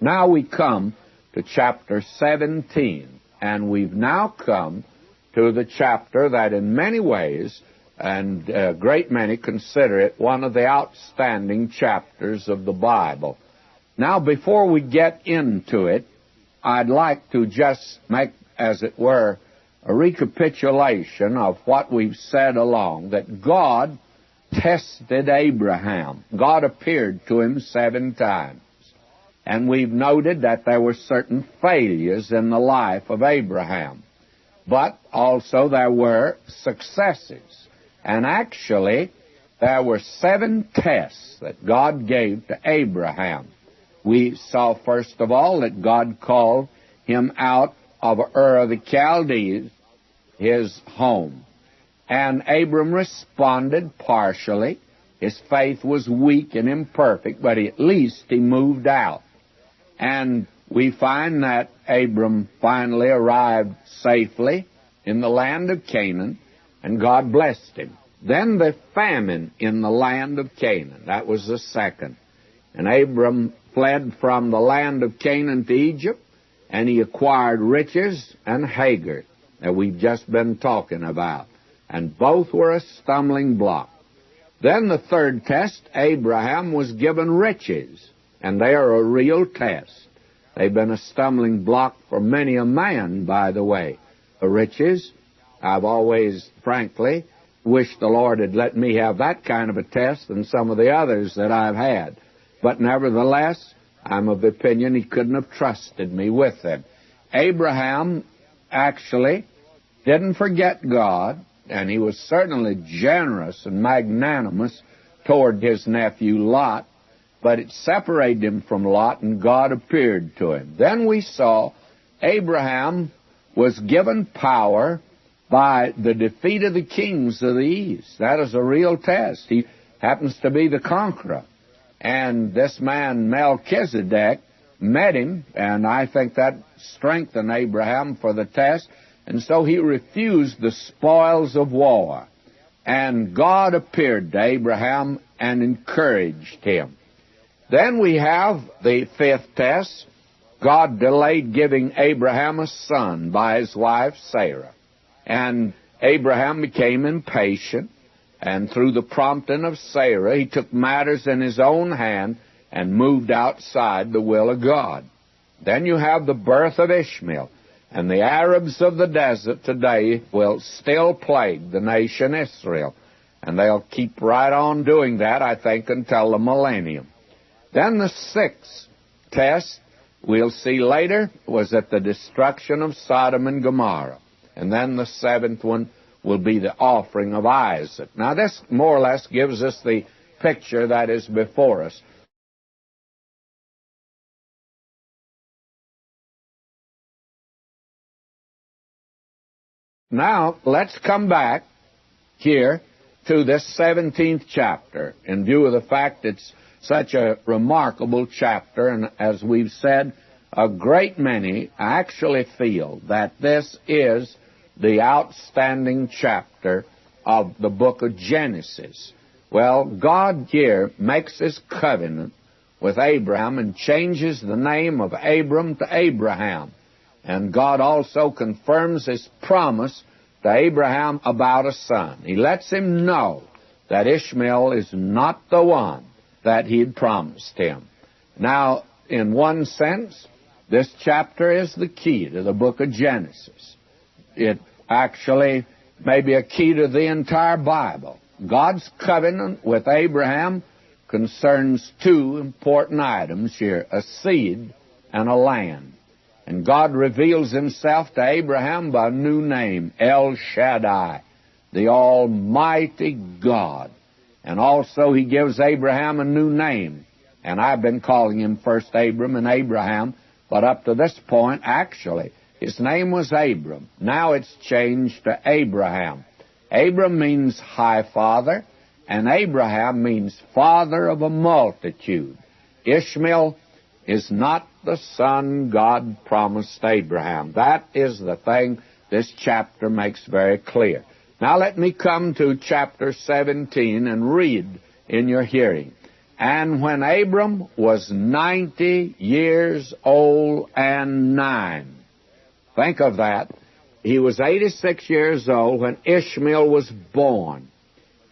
Now we come to chapter 17, and we've now come to the chapter that in many ways, and a great many consider it one of the outstanding chapters of the Bible. Now, before we get into it, I'd like to just make, as it were, a recapitulation of what we've said along, that God tested Abraham. God appeared to him 7 times. And we've noted that there were certain failures in the life of Abraham. But also there were successes. And actually, there were 7 tests that God gave to Abraham. We saw, first of all, that God called him out of Ur of the Chaldees, his home. And Abram responded partially. His faith was weak and imperfect, but at least he moved out. And we find that Abram finally arrived safely in the land of Canaan, and God blessed him. Then the famine in the land of Canaan, that was the second. And Abram fled from the land of Canaan to Egypt, and he acquired riches and Hagar, that we've just been talking about. And both were a stumbling block. Then the third test, Abraham was given riches, and they are a real test. They've been a stumbling block for many a man, by the way. The riches, I've always, frankly, wished the Lord had let me have that kind of a test than some of the others that I've had. But nevertheless, I'm of the opinion he couldn't have trusted me with them. Abraham actually didn't forget God, and he was certainly generous and magnanimous toward his nephew Lot, but it separated him from Lot, and God appeared to him. Then we saw Abraham was given power by the defeat of the kings of the east. That is a real test. He happens to be the conqueror. And this man, Melchizedek, met him, and I think that strengthened Abraham for the test. And so he refused the spoils of war. And God appeared to Abraham and encouraged him. Then we have the 5th test. God delayed giving Abraham a son by his wife Sarah. And Abraham became impatient, and through the prompting of Sarah, he took matters in his own hand and moved outside the will of God. Then you have the birth of Ishmael, and the Arabs of the desert today will still plague the nation Israel, and they'll keep right on doing that, I think, until the millennium. Then the 6th test, we'll see later, was at the destruction of Sodom and Gomorrah. And then the 7th one will be the offering of Isaac. Now this more or less gives us the picture that is before us. Now let's come back here to this 17th chapter in view of the fact it's such a remarkable chapter, and as we've said, a great many actually feel that this is the outstanding chapter of the book of Genesis. Well, God here makes his covenant with Abraham and changes the name of Abram to Abraham. And God also confirms his promise to Abraham about a son. He lets him know that Ishmael is not the one that he had promised him. Now, in one sense, this chapter is the key to the book of Genesis. It actually may be a key to the entire Bible. God's covenant with Abraham concerns 2 important items here, a seed and a land. And God reveals himself to Abraham by a new name, El Shaddai, the Almighty God. And also he gives Abraham a new name. And I've been calling him first Abram and Abraham, but up to this point, actually, his name was Abram. Now it's changed to Abraham. Abram means high father, and Abraham means father of a multitude. Ishmael is not the son God promised Abraham. That is the thing this chapter makes very clear. Now let me come to chapter 17 and read in your hearing. And when Abram was 90 years old and 9, think of that. He was 86 years old when Ishmael was born.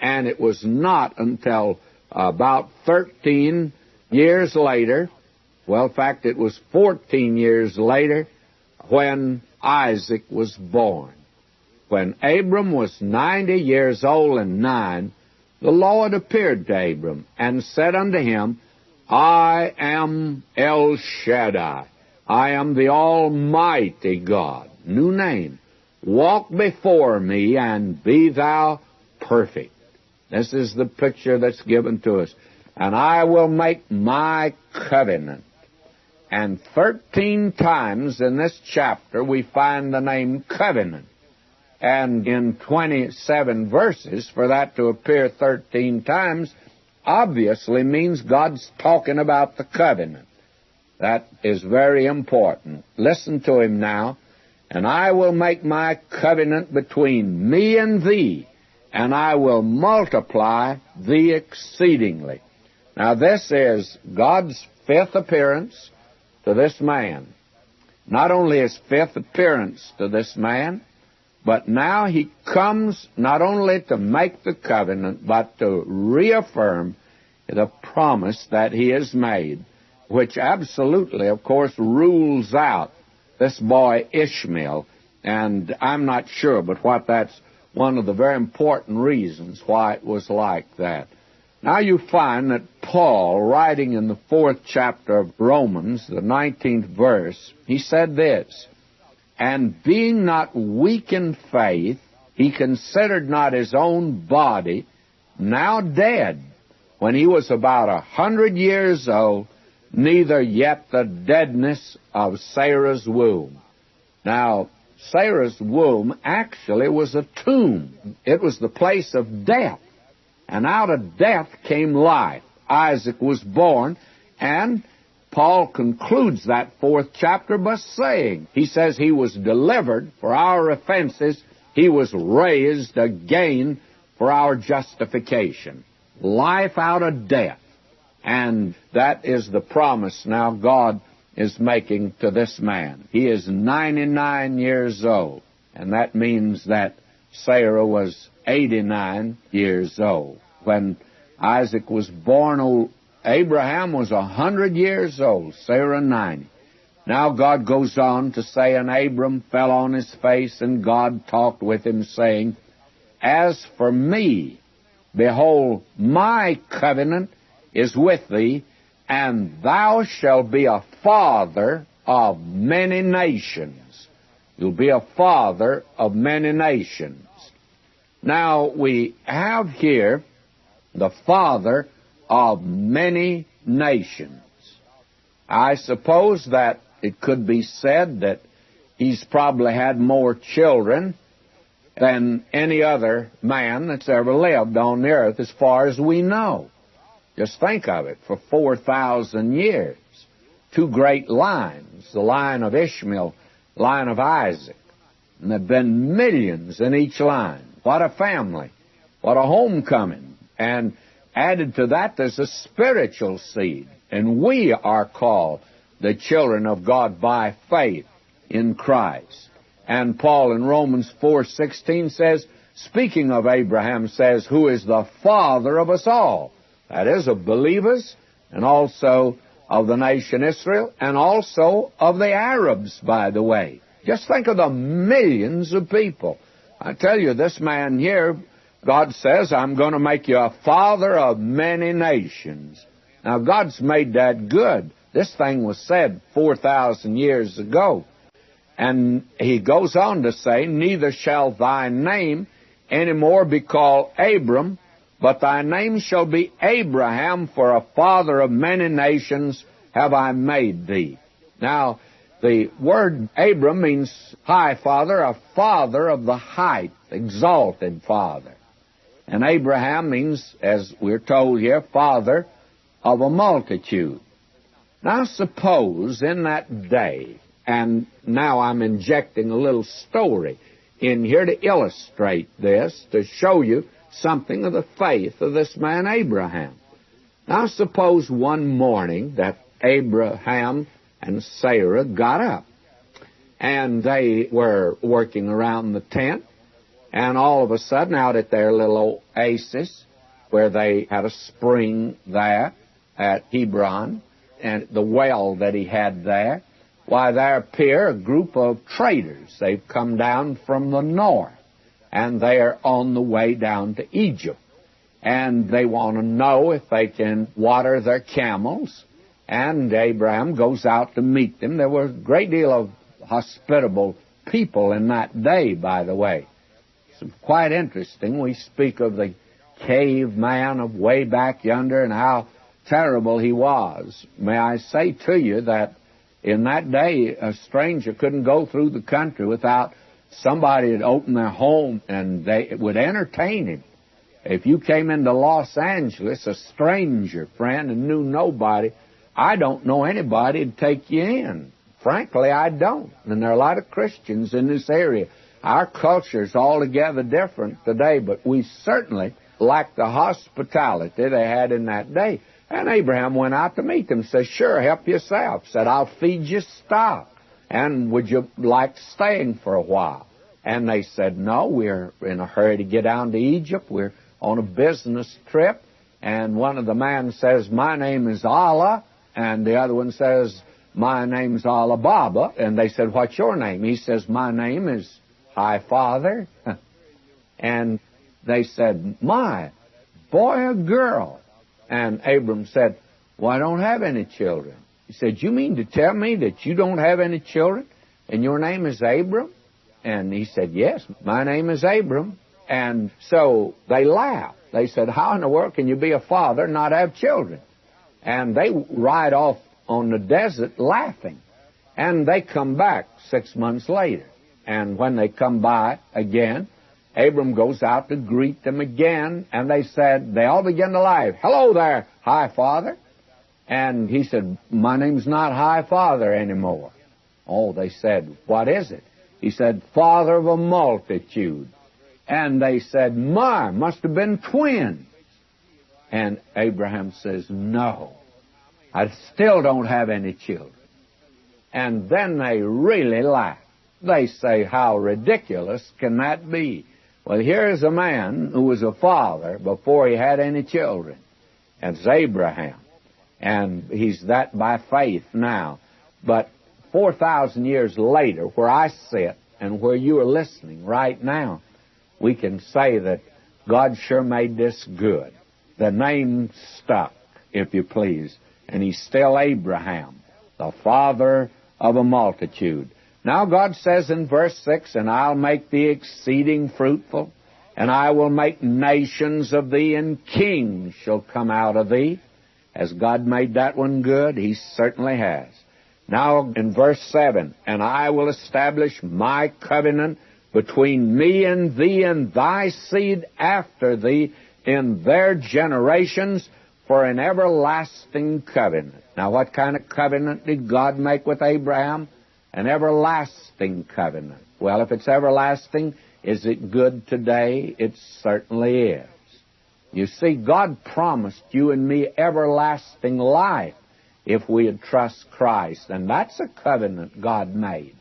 And it was not until about 13 years later, well, in fact, it was 14 years later, when Isaac was born. When Abram was 90 years old and 9, the Lord appeared to Abram and said unto him, I am El Shaddai. I am the Almighty God. New name. Walk before me and be thou perfect. This is the picture that's given to us. And I will make my covenant. And 13 times in this chapter we find the name covenant. And in 27 verses, for that to appear 13 times, obviously means God's talking about the covenant. That is very important. Listen to him now. And I will make my covenant between me and thee, and I will multiply thee exceedingly. Now this is God's fifth appearance to this man. Not only his fifth appearance to this man, but now he comes not only to make the covenant, but to reaffirm the promise that he has made, which absolutely, of course, rules out this boy Ishmael. And I'm not sure, but that's one of the very important reasons why it was like that. Now you find that Paul, writing in the 4th chapter of Romans, the 19th verse, he said this, and being not weak in faith, he considered not his own body now dead, when he was about 100 years old, neither yet the deadness of Sarah's womb. Now, Sarah's womb actually was a tomb. It was the place of death. And out of death came life. Isaac was born, and Paul concludes that 4th chapter by saying, he says he was delivered for our offenses, he was raised again for our justification. Life out of death. And that is the promise now God is making to this man. He is 99 years old, and that means that Sarah was 89 years old. When Isaac was born, Abraham was 100 years old, Sarah 90. Now God goes on to say, and Abram fell on his face, and God talked with him, saying, as for me, behold, my covenant is with thee, and thou shalt be a father of many nations. You'll be a father of many nations. Now, we have here the father of many nations. I suppose that it could be said that he's probably had more children than any other man that's ever lived on the earth as far as we know. Just think of it, for 4,000 years. 2 great lines, the line of Ishmael, line of Isaac. And there have been millions in each line. What a family. What a homecoming. And added to that, there's a spiritual seed. And we are called the children of God by faith in Christ. And Paul in Romans 4:16 says, speaking of Abraham, says, who is the father of us all. That is, of believers, and also of the nation Israel, and also of the Arabs, by the way. Just think of the millions of people. I tell you, this man here, God says, I'm going to make you a father of many nations. Now, God's made that good. This thing was said 4,000 years ago. And he goes on to say, neither shall thy name any more be called Abram, but thy name shall be Abraham, for a father of many nations have I made thee. Now, the word Abram means high father, a father of the height, exalted father. And Abraham means, as we're told here, father of a multitude. Now suppose in that day, and now I'm injecting a little story in here to illustrate this, to show you something of the faith of this man Abraham. Now suppose one morning that Abraham and Sarah got up, and they were working around the tent, and all of a sudden out at their little oasis, where they had a spring there at Hebron, and the well that he had there, why, there appear a group of traders. They've come down from the north, and they're on the way down to Egypt. And they want to know if they can water their camels. And Abraham goes out to meet them. There were a great deal of hospitable people in that day, by the way. It's quite interesting. We speak of the caveman of way back yonder and how terrible he was. May I say to you that in that day, a stranger couldn't go through the country without somebody had opened their home and they would entertain him. If you came into Los Angeles, a stranger friend, and knew nobody, I don't know anybody to take you in. Frankly, I don't. And there are a lot of Christians in this area. Our culture is altogether different today, but we certainly lack the hospitality they had in that day. And Abraham went out to meet them, said, sure, help yourself. Said, I'll feed you stock. And would you like staying for a while? And they said, no, we're in a hurry to get down to Egypt. We're on a business trip. And one of the men says, my name is Allah. And the other one says, my name's Allah Baba. And they said, what's your name? He says, my name is High Father. And they said, my, boy or girl? And Abram said, well, I don't have any children. He said, you mean to tell me that you don't have any children and your name is Abram? And he said, yes, my name is Abram. And so they laughed. They said, how in the world can you be a father and not have children? And they ride off on the desert laughing. And they come back 6 months later. And when they come by again, Abram goes out to greet them again, and they all begin to laugh. Hello there, High Father. And he said, my name's not High Father anymore. Oh, they said, what is it? He said, Father of a multitude. And they said, my, must have been twins. And Abraham says, no, I still don't have any children. And then they really laugh. They say, how ridiculous can that be? Well, here's a man who was a father before he had any children. It's Abraham. And he's that by faith now. But 4,000 years later, where I sit and where you are listening right now, we can say that God sure made this good. The name stuck, if you please. And he's still Abraham, the father of a multitude. Now God says in verse 6, and I'll make thee exceeding fruitful, and I will make nations of thee, and kings shall come out of thee. Has God made that one good? He certainly has. Now in verse 7, and I will establish my covenant between me and thee and thy seed after thee in their generations for an everlasting covenant. Now what kind of covenant did God make with Abraham? An everlasting covenant. Well, if it's everlasting, is it good today? It certainly is. You see, God promised you and me everlasting life if we would trust Christ. And that's a covenant God made.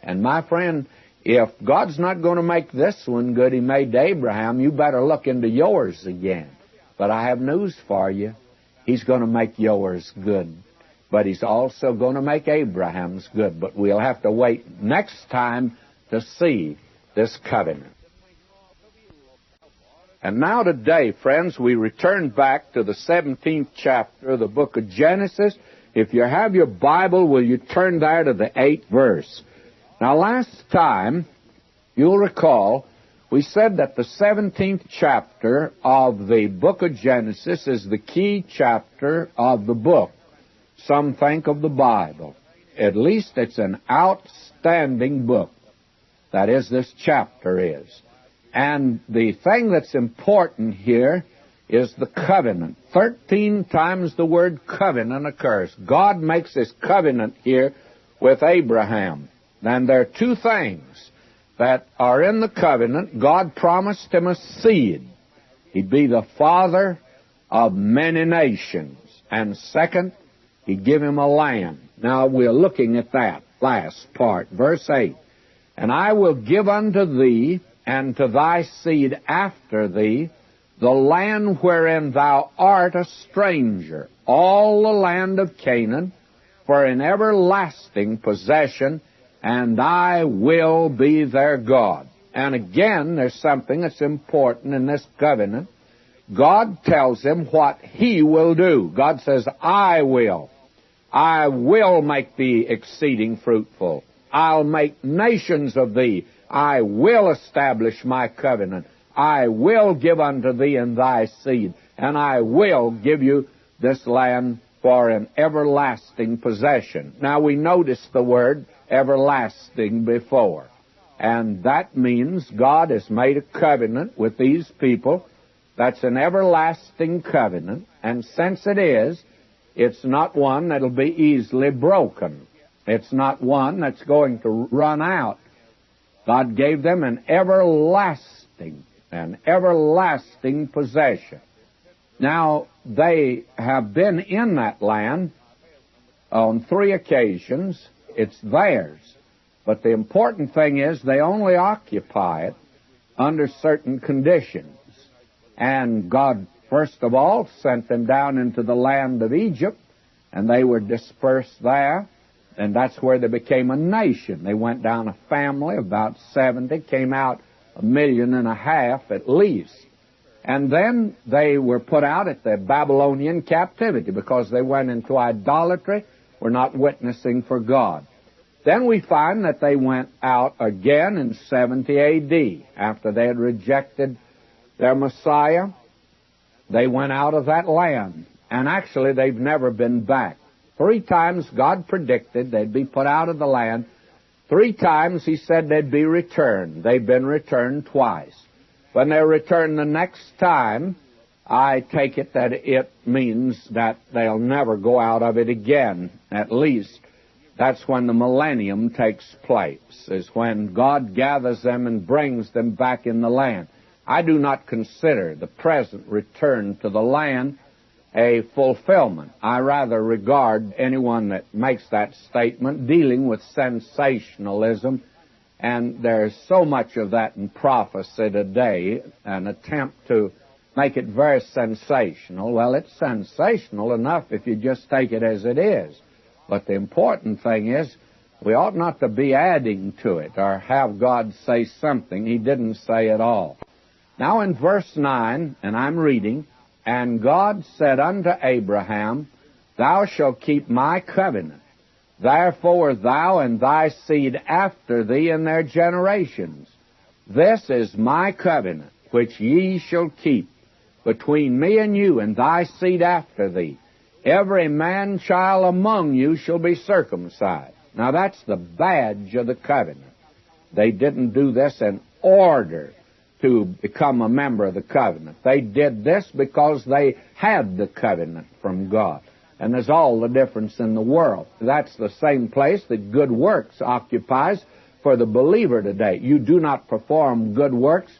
And my friend, if God's not going to make this one good He made to Abraham, you better look into yours again. But I have news for you. He's going to make yours good. But He's also going to make Abraham's good. But we'll have to wait next time to see this covenant. And now today, friends, we return back to the 17th chapter of the book of Genesis. If you have your Bible, will you turn there to the 8th verse? Now, last time, you'll recall, we said that the 17th chapter of the book of Genesis is the key chapter of the book. Some think of the Bible. At least it's an outstanding book. That is, this chapter is. And the thing that's important here is the covenant. 13 times the word covenant occurs. God makes this covenant here with Abraham. And there are two things that are in the covenant. God promised him a seed. He'd be the father of many nations. And second, he give him a land. Now we're looking at that last part, verse 8. And I will give unto thee and to thy seed after thee the land wherein thou art a stranger, all the land of Canaan, for an everlasting possession, and I will be their God. And again, there's something that's important in this covenant. God tells him what he will do. God says, I will make thee exceeding fruitful. I'll make nations of thee. I will establish my covenant. I will give unto thee and thy seed, and I will give you this land for an everlasting possession. Now we notice the word everlasting before, and that means God has made a covenant with these people. That's an everlasting covenant, and since it is, it's not one that'll be easily broken. It's not one that's going to run out. God gave them an everlasting possession. Now, they have been in that land on 3 occasions. It's theirs. But the important thing is they only occupy it under certain conditions. And God, first of all, sent them down into the land of Egypt, and they were dispersed there, and that's where they became a nation. They went down a family, about 70, came out 1.5 million at least. And then they were put out at the Babylonian captivity because they went into idolatry, were not witnessing for God. Then we find that they went out again in 70 A.D. After they had rejected their Messiah. They went out of that land, and actually they've never been back. 3 times God predicted they'd be put out of the land. 3 times he said they'd be returned. They've been returned twice. When they're returned the next time, I take it that it means that they'll never go out of it again. At least that's when the millennium takes place, is when God gathers them and brings them back in the land. I do not consider the present return to the land a fulfillment. I rather regard anyone that makes that statement dealing with sensationalism, and there's so much of that in prophecy today, an attempt to make it very sensational. Well, it's sensational enough if you just take it as it is. But the important thing is we ought not to be adding to it or have God say something He didn't say at all. Now in verse 9, and I'm reading, And God said unto Abraham, Thou shalt keep my covenant. Therefore thou and thy seed after thee in their generations. This is my covenant, which ye shall keep between me and you and thy seed after thee. Every man-child among you shall be circumcised. Now that's the badge of the covenant. They didn't do this in order to become a member of the covenant. They did this because they had the covenant from God. And there's all the difference in the world. That's the same place that good works occupies for the believer today. You do not perform good works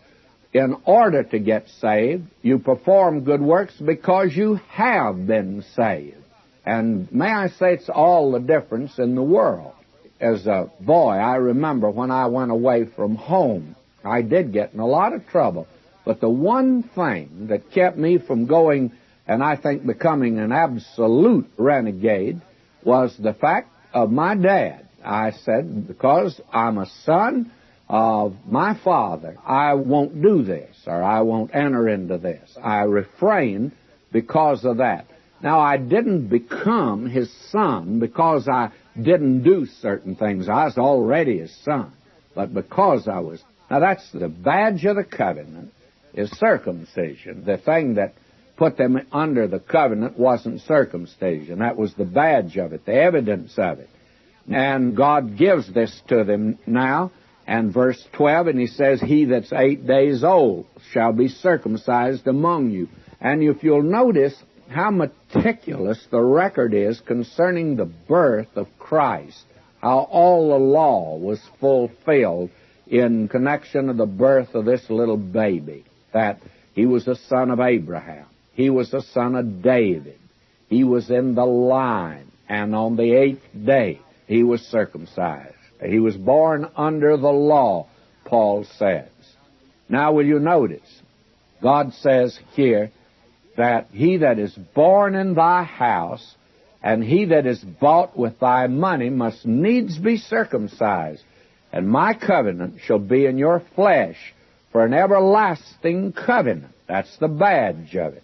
in order to get saved. You perform good works because you have been saved. And may I say it's all the difference in the world. As a boy, I remember when I went away from home, I did get in a lot of trouble. But the one thing that kept me from going and I think becoming an absolute renegade was the fact of my dad. I said, because I'm a son of my father, I won't do this, or I won't enter into this. I refrained because of that. Now, I didn't become his son because I didn't do certain things. I was already his son, but because I was. Now, that's the badge of the covenant, is circumcision. The thing that put them under the covenant wasn't circumcision. That was the badge of it, the evidence of it. And God gives this to them now. And verse 12, and He says, He that's 8 days old shall be circumcised among you. And if you'll notice how meticulous the record is concerning the birth of Christ, how all the law was fulfilled in connection to the birth of this little baby, that He was a son of Abraham. He was the son of David. He was in the line, and on the 8th day he was circumcised. He was born under the law, Paul says. Now will you notice, God says here that he that is born in thy house and he that is bought with thy money must needs be circumcised. And my covenant shall be in your flesh for an everlasting covenant. That's the badge of it.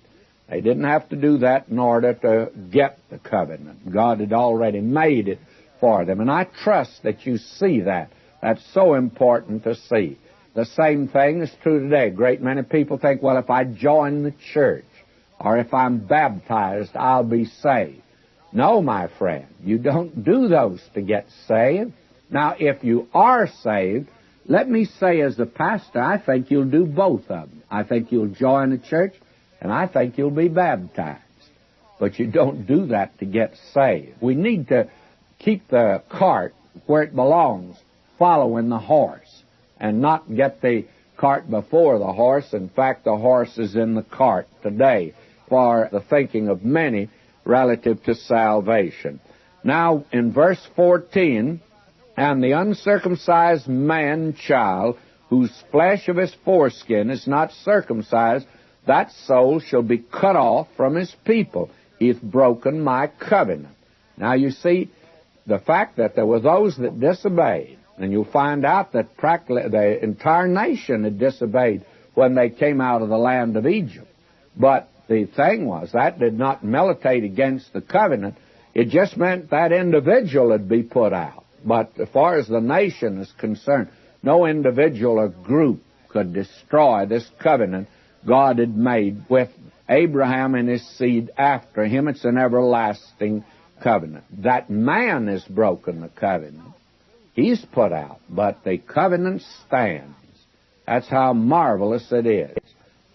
They didn't have to do that in order to get the covenant. God had already made it for them. And I trust that you see that. That's so important to see. The same thing is true today. A great many people think, well, if I join the church or if I'm baptized, I'll be saved. No, my friend, you don't do those to get saved. Now, if you are saved, let me say as a pastor, I think you'll do both of them. I think you'll join a church, and I think you'll be baptized. But you don't do that to get saved. We need to keep the cart where it belongs, following the horse, and not get the cart before the horse. In fact, the horse is in the cart today for the thinking of many relative to salvation. Now, in verse 14, and the uncircumcised man-child, whose flesh of his foreskin is not circumcised, that soul shall be cut off from his people. He hath broken my covenant. Now you see, the fact that there were those that disobeyed, and you'll find out that practically the entire nation had disobeyed when they came out of the land of Egypt. But the thing was, that did not militate against the covenant. It just meant that individual would be put out. But as far as the nation is concerned, no individual or group could destroy this covenant God had made with Abraham and his seed after him. It's an everlasting covenant. That man has broken the covenant. He's put out, but the covenant stands. That's how marvelous it is.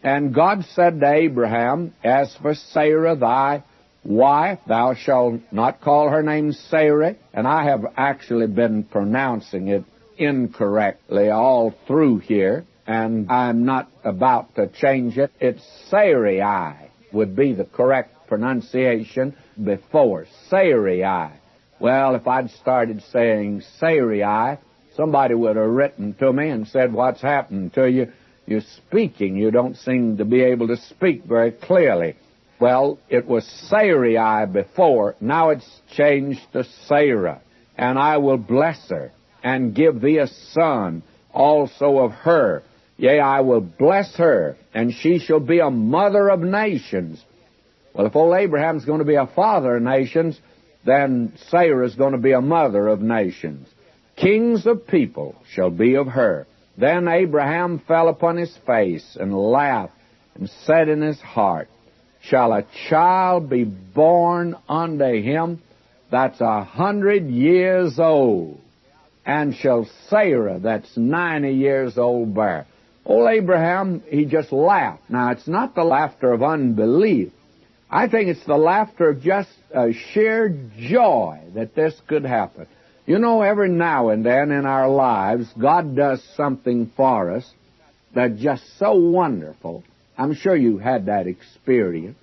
And God said to Abraham, as for Sarah thy wife, thou shalt not call her name Sarah. And I have actually been pronouncing it incorrectly all through here, and I'm not about to change it. It's Sarai would be the correct pronunciation before. Sarai. Well, if I'd started saying Sarai, somebody would have written to me and said, what's happened to you? You're speaking. You don't seem to be able to speak very clearly. Well, it was Sarai before. Now it's changed to Sarah. And I will bless her and give thee a son also of her. Yea, I will bless her, and she shall be a mother of nations. Well, if old Abraham's going to be a father of nations, then Sarah's going to be a mother of nations. Kings of people shall be of her. Then Abraham fell upon his face and laughed and said in his heart, shall a child be born unto him that's 100 years old? And shall Sarah, that's 90 years old, bear? Old Abraham, he just laughed. Now, it's not the laughter of unbelief. I think it's the laughter of just a sheer joy that this could happen. You know, every now and then in our lives, God does something for us that's just so wonderful. I'm sure you had that experience,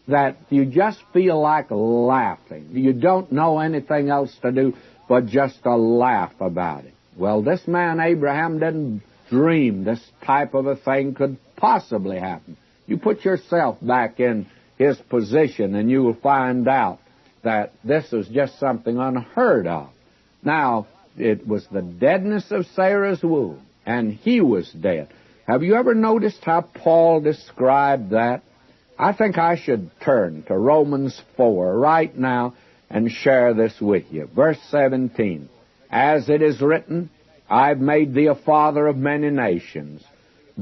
that you just feel like laughing. You don't know anything else to do but just to laugh about it. Well, this man Abraham didn't dream this type of a thing could possibly happen. You put yourself back in his position and you will find out that this was just something unheard of. Now, it was the deadness of Sarah's womb, and he was dead. Have you ever noticed how Paul described that? I think I should turn to Romans 4 right now and share this with you. Verse 17, as it is written, I've made thee a father of many nations,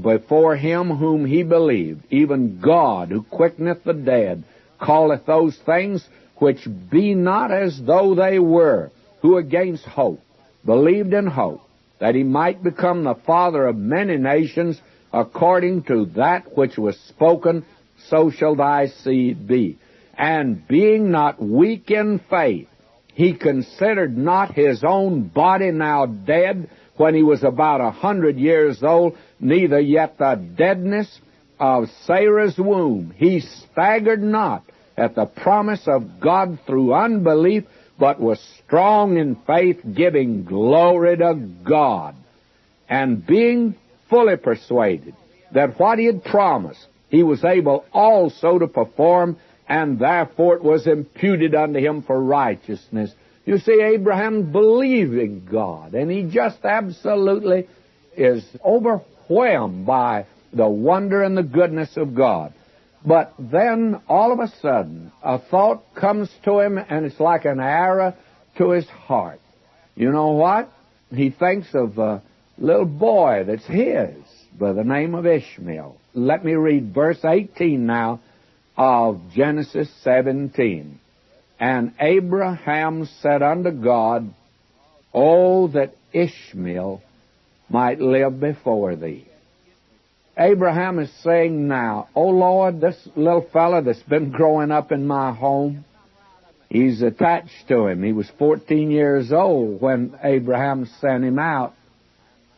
before him whom he believed, even God, who quickeneth the dead, calleth those things which be not as though they were, who against hope believed in hope, that he might become the father of many nations, according to that which was spoken, so shall thy seed be. And being not weak in faith, he considered not his own body now dead, when he was about 100 years old, neither yet the deadness of Sarah's womb, he staggered not at the promise of God through unbelief, but was strong in faith, giving glory to God, and being fully persuaded that what he had promised he was able also to perform, and therefore it was imputed unto him for righteousness. You see, Abraham believed in God, and he just absolutely is overwhelmed by the wonder and the goodness of God. But then, all of a sudden, a thought comes to him, and it's like an arrow to his heart. You know what? He thinks of a little boy that's his by the name of Ishmael. Let me read verse 18 now of Genesis 17. And Abraham said unto God, Oh, that Ishmael might live before thee. Abraham is saying now, Oh Lord, this little fella that's been growing up in my home, he's attached to him. He was 14 years old when Abraham sent him out.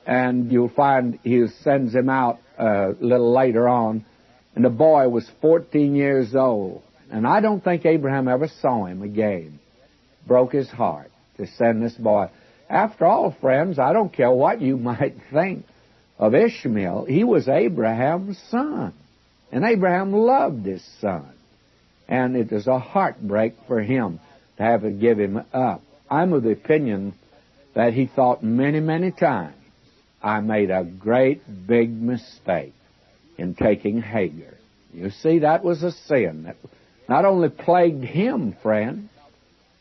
And you'll find he sends him out a little later on. And the boy was 14 years old. And I don't think Abraham ever saw him again. Broke his heart to send this boy. After all, friends, I don't care what you might think of Ishmael. He was Abraham's son. And Abraham loved his son. And it is a heartbreak for him to have to give him up. I'm of the opinion that he thought many, many times, I made a great big mistake in taking Hagar. You see, that was a sin that not only plagued him, friend,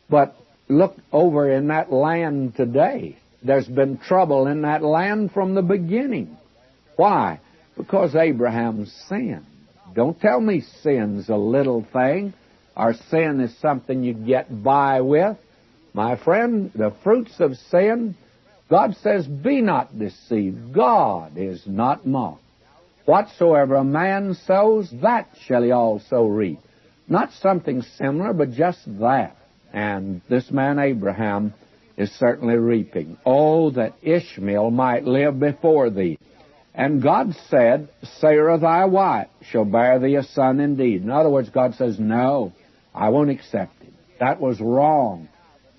but look over in that land today. There's been trouble in that land from the beginning. Why? Because Abraham sinned. Don't tell me sin's a little thing, or sin is something you get by with. My friend, the fruits of sin, God says, be not deceived. God is not mocked. Whatsoever a man sows, that shall he also reap. Not something similar, but just that. And this man Abraham is certainly reaping. Oh, that Ishmael might live before thee. And God said, Sarah thy wife shall bear thee a son indeed. In other words, God says, no, I won't accept it. That was wrong.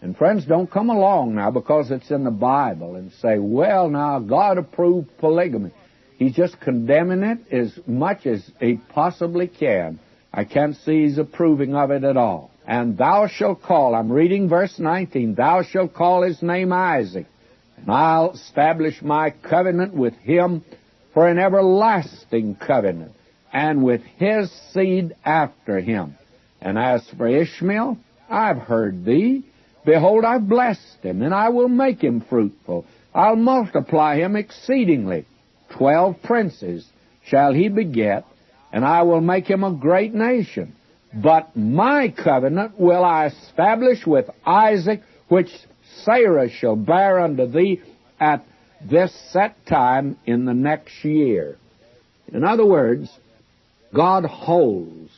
And friends, don't come along now because it's in the Bible and say, well, now, God approved polygamy. He's just condemning it as much as he possibly can. I can't see he's approving of it at all. And thou shalt call, I'm reading verse 19, thou shalt call his name Isaac, and I'll establish my covenant with him for an everlasting covenant, and with his seed after him. And as for Ishmael, I've heard thee. Behold, I've blessed him, and I will make him fruitful. I'll multiply him exceedingly. 12 princes shall he beget, and I will make him a great nation. But my covenant will I establish with Isaac, which Sarah shall bear unto thee at this set time in the next year. In other words, God holds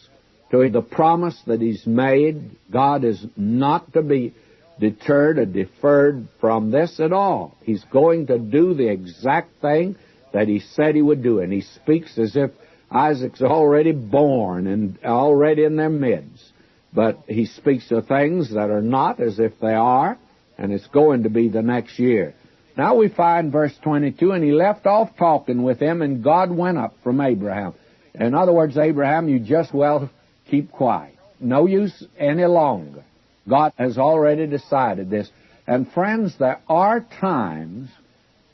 to the promise that he's made. God is not to be deterred or deferred from this at all. He's going to do the exact thing that he said he would do. And he speaks as if Isaac's already born and already in their midst. But he speaks of things that are not as if they are, and it's going to be the next year. Now we find verse 22, and he left off talking with him, and God went up from Abraham. In other words, Abraham, you just well keep quiet. No use any longer. God has already decided this. And friends, there are times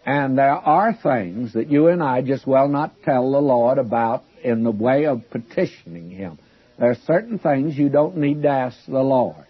and there are things that you and I just well not tell the Lord about in the way of petitioning him. There are certain things you don't need to ask the Lord.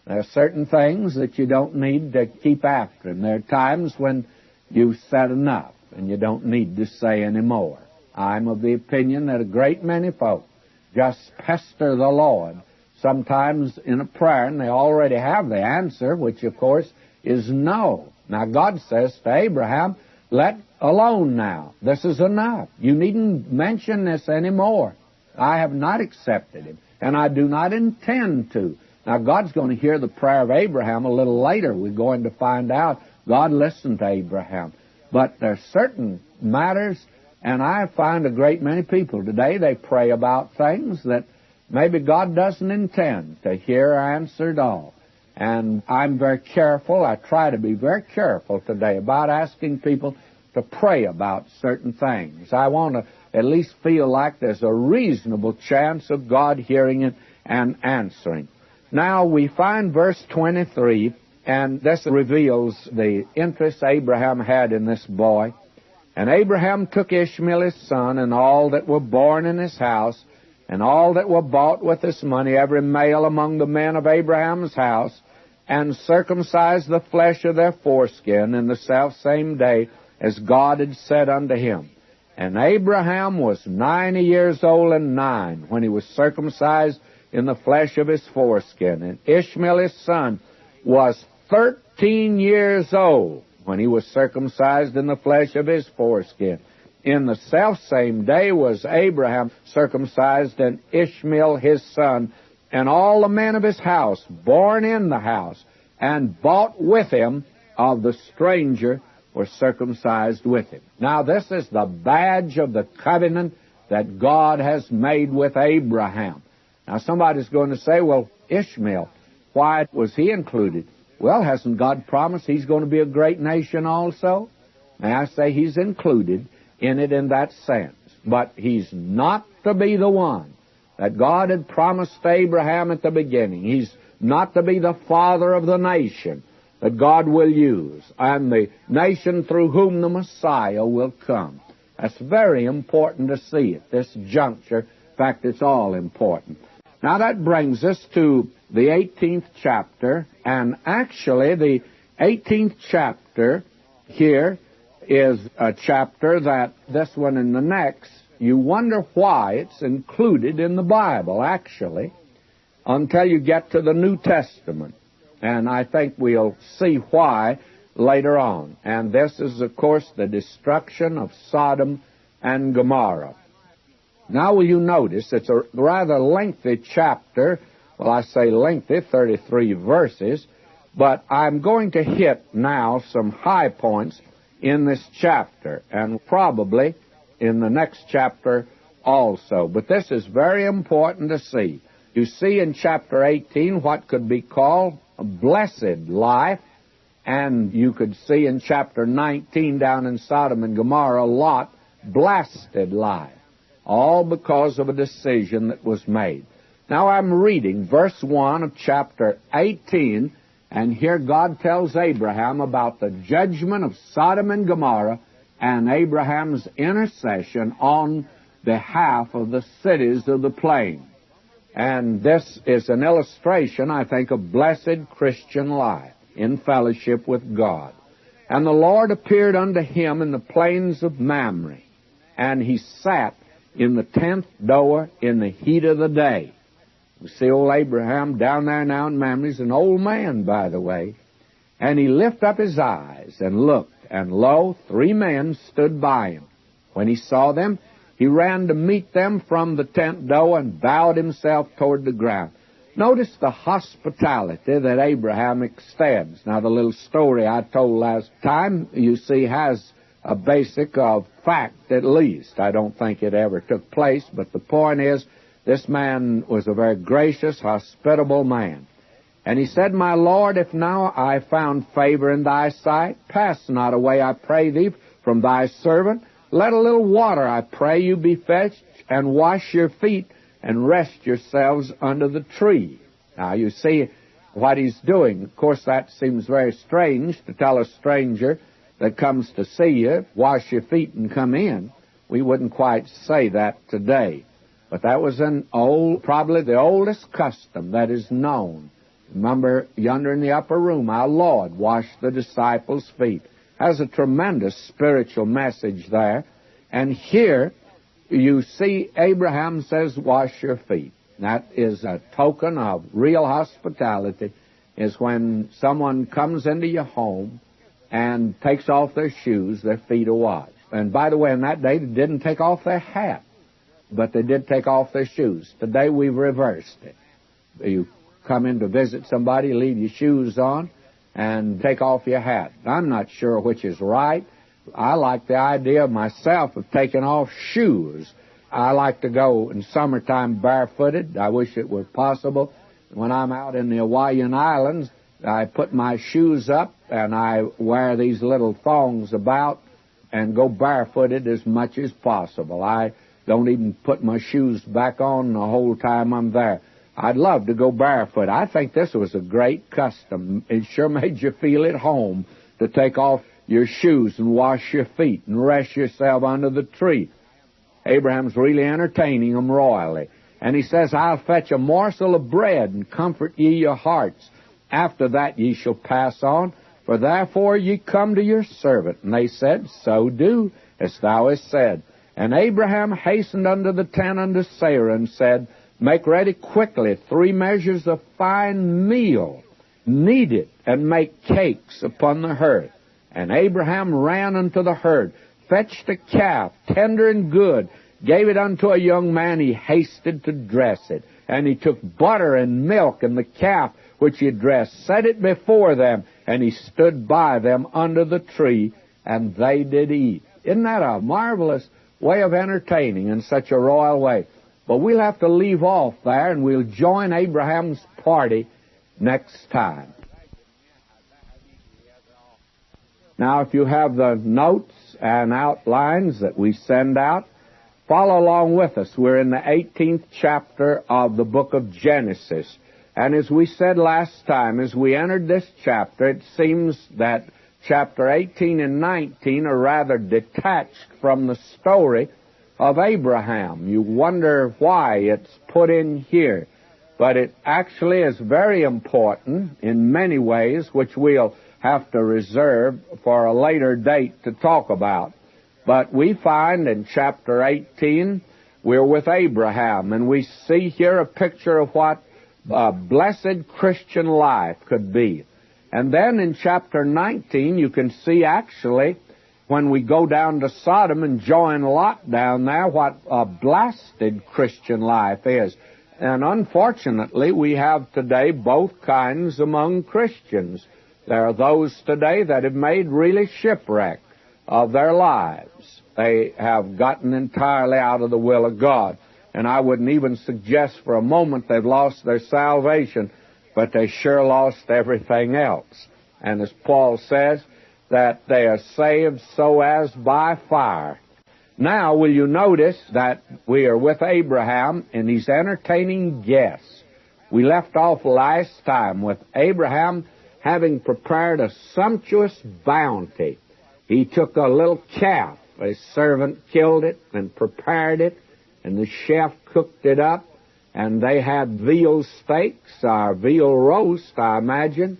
There are certain things that you don't need to keep after him. There are times when you've said enough and you don't need to say any more. I'm of the opinion that a great many folk just pester the Lord sometimes in a prayer, and they already have the answer, which, of course, is no. Now, God says to Abraham, let alone now. This is enough. You needn't mention this anymore. I have not accepted him, and I do not intend to. Now, God's going to hear the prayer of Abraham a little later. We're going to find out God listened to Abraham. But there are certain matters And I find a great many people today, they pray about things that maybe God doesn't intend to hear or answer at all. And I'm very careful, I try to be very careful today about asking people to pray about certain things. I want to at least feel like there's a reasonable chance of God hearing it and answering. Now we find verse 23, and this reveals the interest Abraham had in this boy. And Abraham took Ishmael his son, and all that were born in his house, and all that were bought with his money, every male among the men of Abraham's house, and circumcised the flesh of their foreskin in the selfsame day, as God had said unto him. And Abraham was 90 years old and 9 when he was circumcised in the flesh of his foreskin. And Ishmael his son was 13 years old when he was circumcised in the flesh of his foreskin. In the selfsame day was Abraham circumcised, and Ishmael his son, and all the men of his house, born in the house, and bought with him of the stranger, were circumcised with him. Now this is the badge of the covenant that God has made with Abraham. Now somebody's going to say, well, Ishmael, why was he included? Well, hasn't God promised he's going to be a great nation also? May I say he's included in it in that sense. But he's not to be the one that God had promised Abraham at the beginning. He's not to be the father of the nation that God will use, and the nation through whom the Messiah will come. That's very important to see at this juncture. In fact, it's all important. Now that brings us to the 18th chapter, and actually the 18th chapter here is a chapter that this one and the next, you wonder why it's included in the Bible, actually, until you get to the New Testament. And I think we'll see why later on. And this is, of course, the destruction of Sodom and Gomorrah. Now will you notice it's a rather lengthy chapter. Well, I say lengthy, 33 verses. But I'm going to hit now some high points in this chapter, and probably in the next chapter also. But this is very important to see. You see in chapter 18 what could be called a blessed life, and you could see in chapter 19 down in Sodom and Gomorrah, Lot, blasted life, all because of a decision that was made. Now I'm reading verse 1 of chapter 18, and here God tells Abraham about the judgment of Sodom and Gomorrah and Abraham's intercession on behalf of the cities of the plain. And this is an illustration, I think, of blessed Christian life in fellowship with God. And the Lord appeared unto him in the plains of Mamre, and he sat in the 10th door in the heat of the day. We see old Abraham down there now in Mamre. He's an old man, by the way. And he lifted up his eyes and looked, and lo, 3 men stood by him. When he saw them, he ran to meet them from the tent door and bowed himself toward the ground. Notice the hospitality that Abraham extends. Now, the little story I told last time, you see, has a basic of fact at least. I don't think it ever took place, but the point is, this man was a very gracious, hospitable man. And he said, My Lord, if now I found favor in thy sight, pass not away, I pray thee, from thy servant. Let a little water, I pray you, be fetched, and wash your feet, and rest yourselves under the tree. Now, you see what he's doing. Of course, that seems very strange to tell a stranger that comes to see you, wash your feet and come in. We wouldn't quite say that today. But that was probably the oldest custom that is known. Remember, yonder in the upper room, our Lord washed the disciples' feet. Has a tremendous spiritual message there. And here you see Abraham says, wash your feet. That is a token of real hospitality, is when someone comes into your home and takes off their shoes, their feet are washed. And by the way, in that day, they didn't take off their hat, but they did take off their shoes. Today we've reversed it. You come in to visit somebody, leave your shoes on, and take off your hat. I'm not sure which is right, I like the idea of myself of taking off shoes. I like to go in summertime barefooted. I wish it were possible. When I'm out in the Hawaiian Islands, I put my shoes up and I wear these little thongs about and go barefooted as much as possible. I don't even put my shoes back on the whole time I'm there. I'd love to go barefoot. I think this was a great custom. It sure made you feel at home to take off your shoes and wash your feet and rest yourself under the tree. Abraham's really entertaining them royally. And he says, I'll fetch a morsel of bread and comfort ye your hearts. After that ye shall pass on, for therefore ye come to your servant. And they said, So do, as thou hast said. And Abraham hastened unto the tent unto Sarah, and said, Make ready quickly 3 measures of fine meal, knead it, and make cakes upon the hearth. And Abraham ran unto the herd, fetched a calf, tender and good, gave it unto a young man. He hasted to dress it. And he took butter and milk and the calf which he dressed, set it before them, and he stood by them under the tree, and they did eat. Isn't that a marvelous way of entertaining in such a royal way? But we'll have to leave off there, and we'll join Abraham's party next time. Now, if you have the notes and outlines that we send out, follow along with us. We're in the 18th chapter of the book of Genesis. And as we said last time, as we entered this chapter, it seems that chapter 18 and 19 are rather detached from the story of Abraham. You wonder why it's put in here. But it actually is very important in many ways, which we'll have to reserve for a later date to talk about. But we find in chapter 18, we're with Abraham, and we see here a picture of what a blessed Christian life could be. And then in chapter 19, you can see actually, when we go down to Sodom and join Lot down there, what a blasted Christian life is. And unfortunately, we have today both kinds among Christians. There are those today that have made really shipwreck of their lives. They have gotten entirely out of the will of God. And I wouldn't even suggest for a moment they've lost their salvation, but they sure lost everything else. And as Paul says, that they are saved so as by fire. Now, will you notice that we are with Abraham and he's entertaining guests. We left off last time with Abraham having prepared a sumptuous bounty. He took a little calf. A servant killed it and prepared it, and the chef cooked it up, and they had veal steaks, or veal roast, I imagine,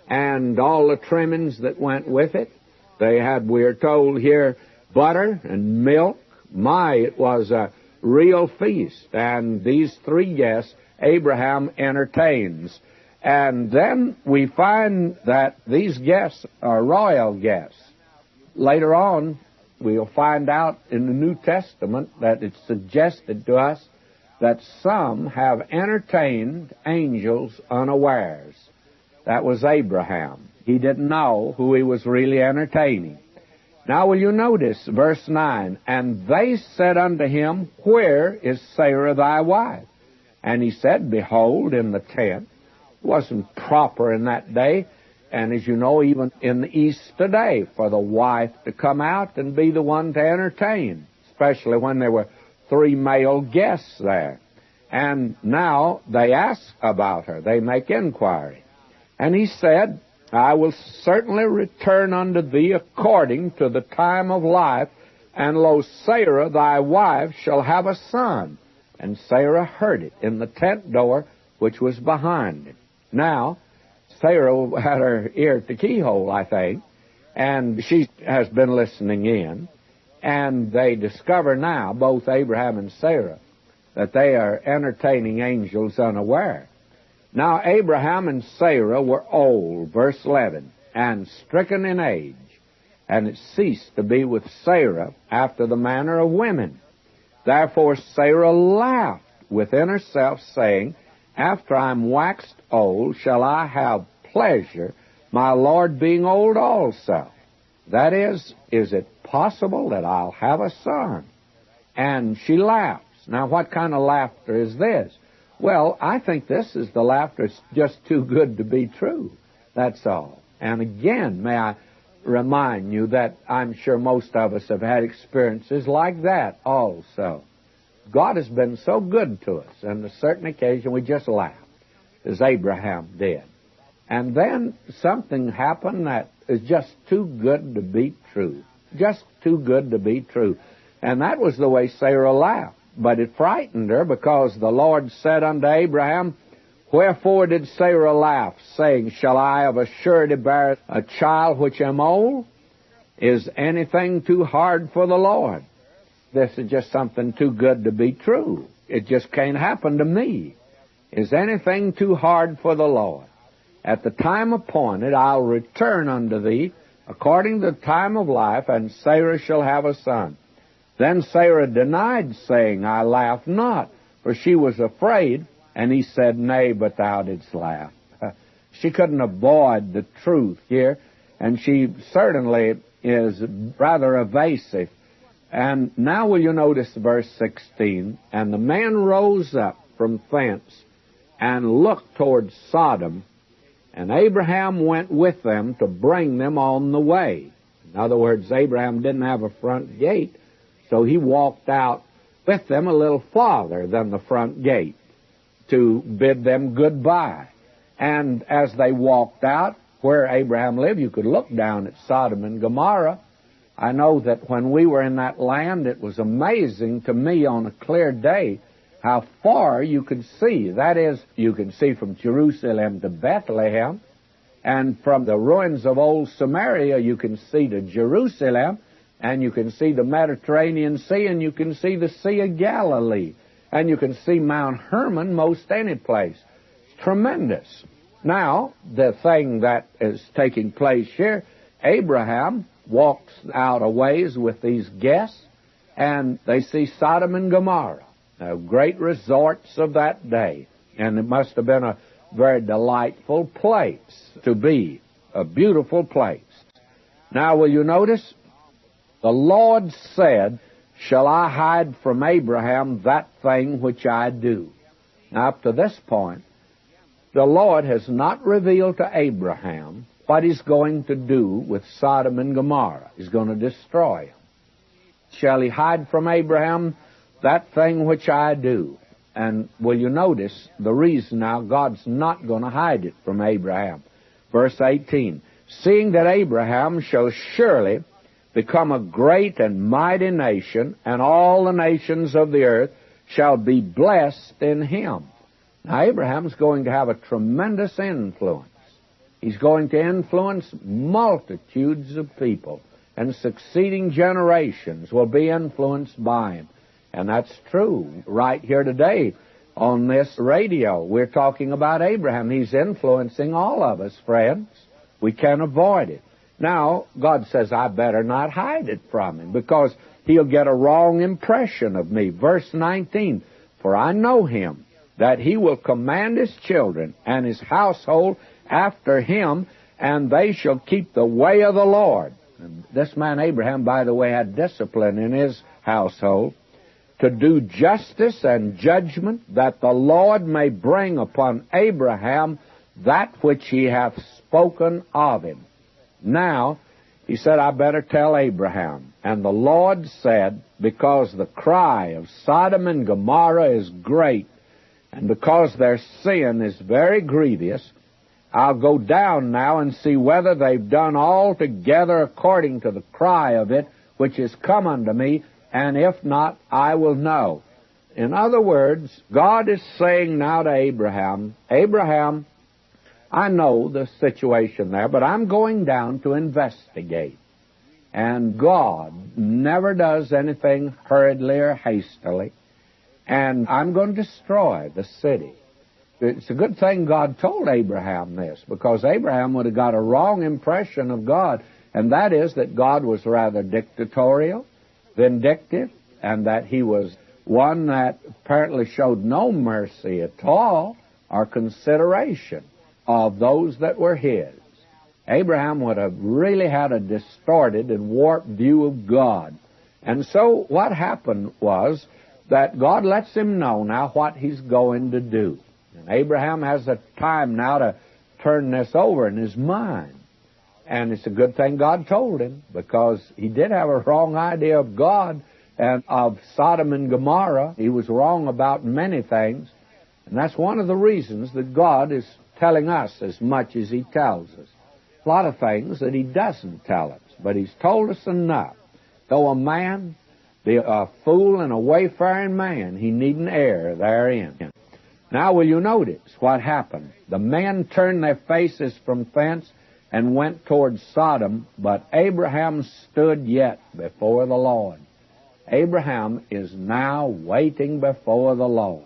and all the trimmings that went with it. They had, we are told here, butter and milk. My, it was a real feast. And these 3 guests, Abraham entertains. And then we find that these guests are royal guests. Later on, we'll find out in the New Testament that it's suggested to us that some have entertained angels unawares. That was Abraham. He didn't know who he was really entertaining. Now will you notice verse 9, And they said unto him, Where is Sarah thy wife? And he said, Behold, in the tent. It wasn't proper in that day, and as you know, even in the East today, for the wife to come out and be the one to entertain, especially when there were 3 male guests there. And now they ask about her. They make inquiry. And he said, I will certainly return unto thee according to the time of life, and lo, Sarah thy wife shall have a son. And Sarah heard it in the tent door which was behind him. Now, Sarah had her ear at the keyhole, I think, and she has been listening in. And they discover now, both Abraham and Sarah, that they are entertaining angels unaware. Now Abraham and Sarah were old, verse 11, and stricken in age, and it ceased to be with Sarah after the manner of women. Therefore Sarah laughed within herself, saying, After I am waxed old, shall I have pleasure, my Lord being old also? That is it possible that I'll have a son? And she laughs. Now, what kind of laughter is this? Well, I think this is the laughter that's just too good to be true. That's all. And again, may I remind you that I'm sure most of us have had experiences like that also. God has been so good to us, and on a certain occasion we just laughed, as Abraham did. And then something happened that is just too good to be true. Just too good to be true. And that was the way Sarah laughed. But it frightened her, because the Lord said unto Abraham, Wherefore did Sarah laugh, saying, Shall I of a surety bear a child which am old? Is anything too hard for the Lord? This is just something too good to be true. It just can't happen to me. Is anything too hard for the Lord? At the time appointed I'll return unto thee, according to the time of life, and Sarah shall have a son. Then Sarah denied, saying, I laugh not, for she was afraid. And he said, Nay, but thou didst laugh. She couldn't avoid the truth here, and she certainly is rather evasive. And now will you notice verse 16, And the man rose up from thence and looked toward Sodom, and Abraham went with them to bring them on the way. In other words, Abraham didn't have a front gate, so he walked out with them a little farther than the front gate to bid them goodbye. And as they walked out, where Abraham lived, you could look down at Sodom and Gomorrah. I know that when we were in that land, it was amazing to me on a clear day how far you could see. That is, you can see from Jerusalem to Bethlehem, and from the ruins of old Samaria, you can see to Jerusalem, and you can see the Mediterranean Sea, and you can see the Sea of Galilee, and you can see Mount Hermon most any place. It's tremendous. Now, the thing that is taking place here, Abraham walks out a ways with these guests, and they see Sodom and Gomorrah, great resorts of that day. And it must have been a very delightful place to be, a beautiful place. Now, will you notice? The Lord said, Shall I hide from Abraham that thing which I do? Now, up to this point, the Lord has not revealed to Abraham what he's going to do with Sodom and Gomorrah. He's going to destroy them. Shall he hide from Abraham that thing which I do? And will you notice the reason now God's not going to hide it from Abraham? Verse 18, Seeing that Abraham shall surely become a great and mighty nation, and all the nations of the earth shall be blessed in him. Now, Abraham's going to have a tremendous influence. He's going to influence multitudes of people, and succeeding generations will be influenced by him. And that's true right here today on this radio. We're talking about Abraham. He's influencing all of us, friends. We can't avoid it. Now, God says, I better not hide it from him, because he'll get a wrong impression of me. Verse 19, For I know him, that he will command his children and his household after him, and they shall keep the way of the Lord. And this man Abraham, by the way, had discipline in his household, to do justice and judgment, that the Lord may bring upon Abraham that which he hath spoken of him. Now, he said, I better tell Abraham. And the Lord said, Because the cry of Sodom and Gomorrah is great, and because their sin is very grievous, I'll go down now and see whether they've done altogether according to the cry of it, which is come unto me, and if not, I will know. In other words, God is saying now to Abraham, Abraham, I know the situation there, but I'm going down to investigate. And God never does anything hurriedly or hastily. And I'm going to destroy the city. It's a good thing God told Abraham this, because Abraham would have got a wrong impression of God, and that is that God was rather dictatorial, vindictive, and that he was one that apparently showed no mercy at all or consideration of those that were his. Abraham would have really had a distorted and warped view of God. And so what happened was that God lets him know now what he's going to do. And Abraham has a time now to turn this over in his mind. And it's a good thing God told him, because he did have a wrong idea of God and of Sodom and Gomorrah. He was wrong about many things. And that's one of the reasons that God is telling us as much as he tells us. A lot of things that he doesn't tell us, but he's told us enough. Though a man be a fool and a wayfaring man, he needn't err therein. Now will you notice what happened? The men turned their faces from thence and went toward Sodom, but Abraham stood yet before the Lord. Abraham is now waiting before the Lord.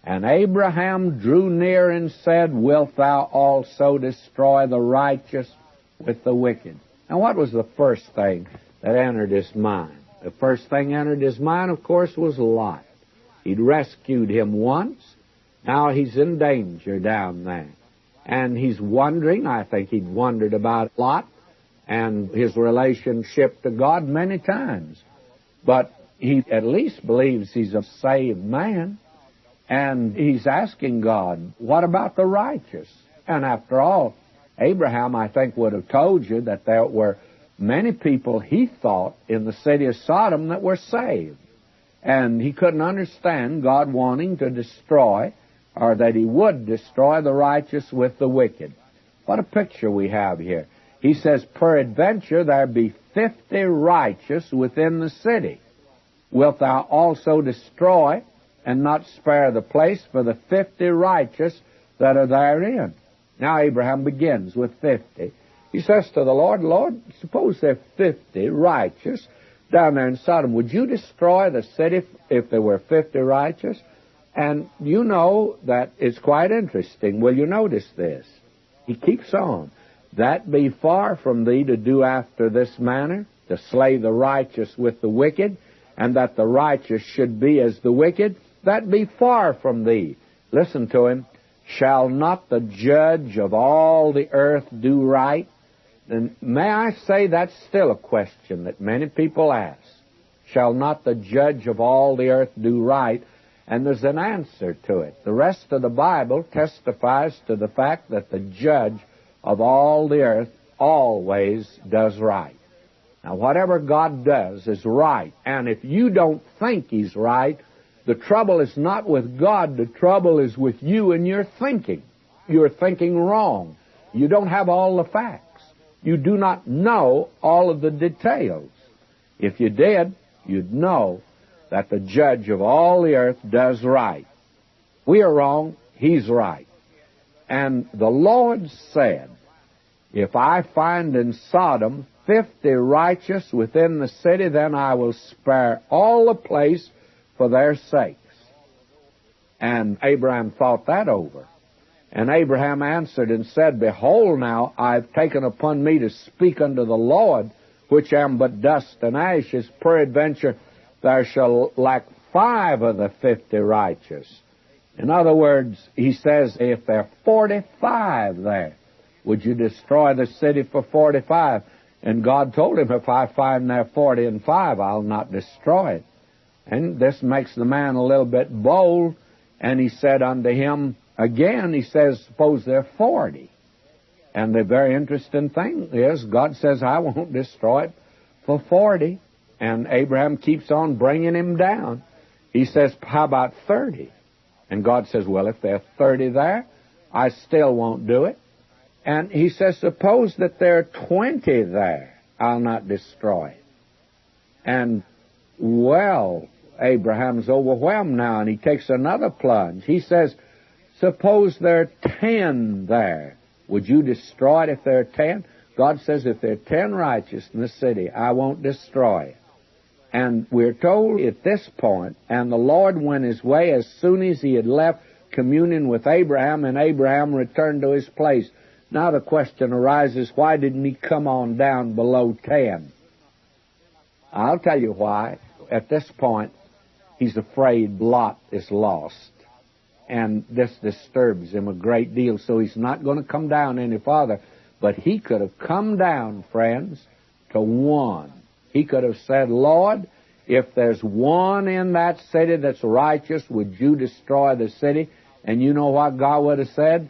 And Abraham drew near and said, Wilt thou also destroy the righteous with the wicked? Now what was the first thing that entered his mind? The first thing entered his mind, of course, was Lot. He'd rescued him once. Now he's in danger down there. And he's wondering, I think he'd wondered about Lot and his relationship to God many times. But he at least believes he's a saved man. And he's asking God, what about the righteous? And after all, Abraham, I think, would have told you that there were many people, he thought, in the city of Sodom that were saved. And he couldn't understand God wanting to destroy, or that he would destroy the righteous with the wicked. What a picture we have here. He says, Peradventure there be 50 righteous within the city. Wilt thou also destroy and not spare the place for the 50 righteous that are therein? Now Abraham begins with 50. He says to the Lord, Lord, suppose there are 50 righteous down there in Sodom. Would you destroy the city if there were 50 righteous? And you know that it's quite interesting. Will you notice this? He keeps on. That be far from thee to do after this manner, to slay the righteous with the wicked, and that the righteous should be as the wicked. That be far from thee. Listen to him. Shall not the judge of all the earth do right? And may I say that's still a question that many people ask. Shall not the judge of all the earth do right? And there's an answer to it. The rest of the Bible testifies to the fact that the judge of all the earth always does right. Now, whatever God does is right. And if you don't think he's right, the trouble is not with God. The trouble is with you and your thinking. You're thinking wrong. You don't have all the facts. You do not know all of the details. If you did, you'd know that the judge of all the earth does right. We are wrong. He's right. And the Lord said, if I find in Sodom 50 righteous within the city, then I will spare all the place for their sakes. And Abraham thought that over. And Abraham answered and said, Behold now, I've taken upon me to speak unto the Lord, which am but dust and ashes. Peradventure there shall lack 5 of the 50 righteous. In other words, he says, if there are 45 there, would you destroy the city for 45? And God told him, if I find there 40 and 5, I'll not destroy it. And this makes the man a little bit bold. And he said unto him, again, he says, suppose there are 40. And the very interesting thing is, God says, I won't destroy it for 40. And Abraham keeps on bringing him down. He says, how about 30? And God says, well, if there are 30 there, I still won't do it. And he says, suppose that there are 20 there, I'll not destroy it. And, well, Abraham's overwhelmed now, and he takes another plunge. He says, suppose there are 10 there. Would you destroy it if there are 10? God says, if there are 10 righteous in the city, I won't destroy it. And we're told at this point, and the Lord went his way as soon as he had left communion with Abraham, and Abraham returned to his place. Now the question arises, why didn't he come on down below 10? I'll tell you why. At this point, he's afraid Lot is lost. And this disturbs him a great deal, so he's not going to come down any farther. But he could have come down, friends, to one. He could have said, Lord, if there's one in that city that's righteous, would you destroy the city? And you know what God would have said?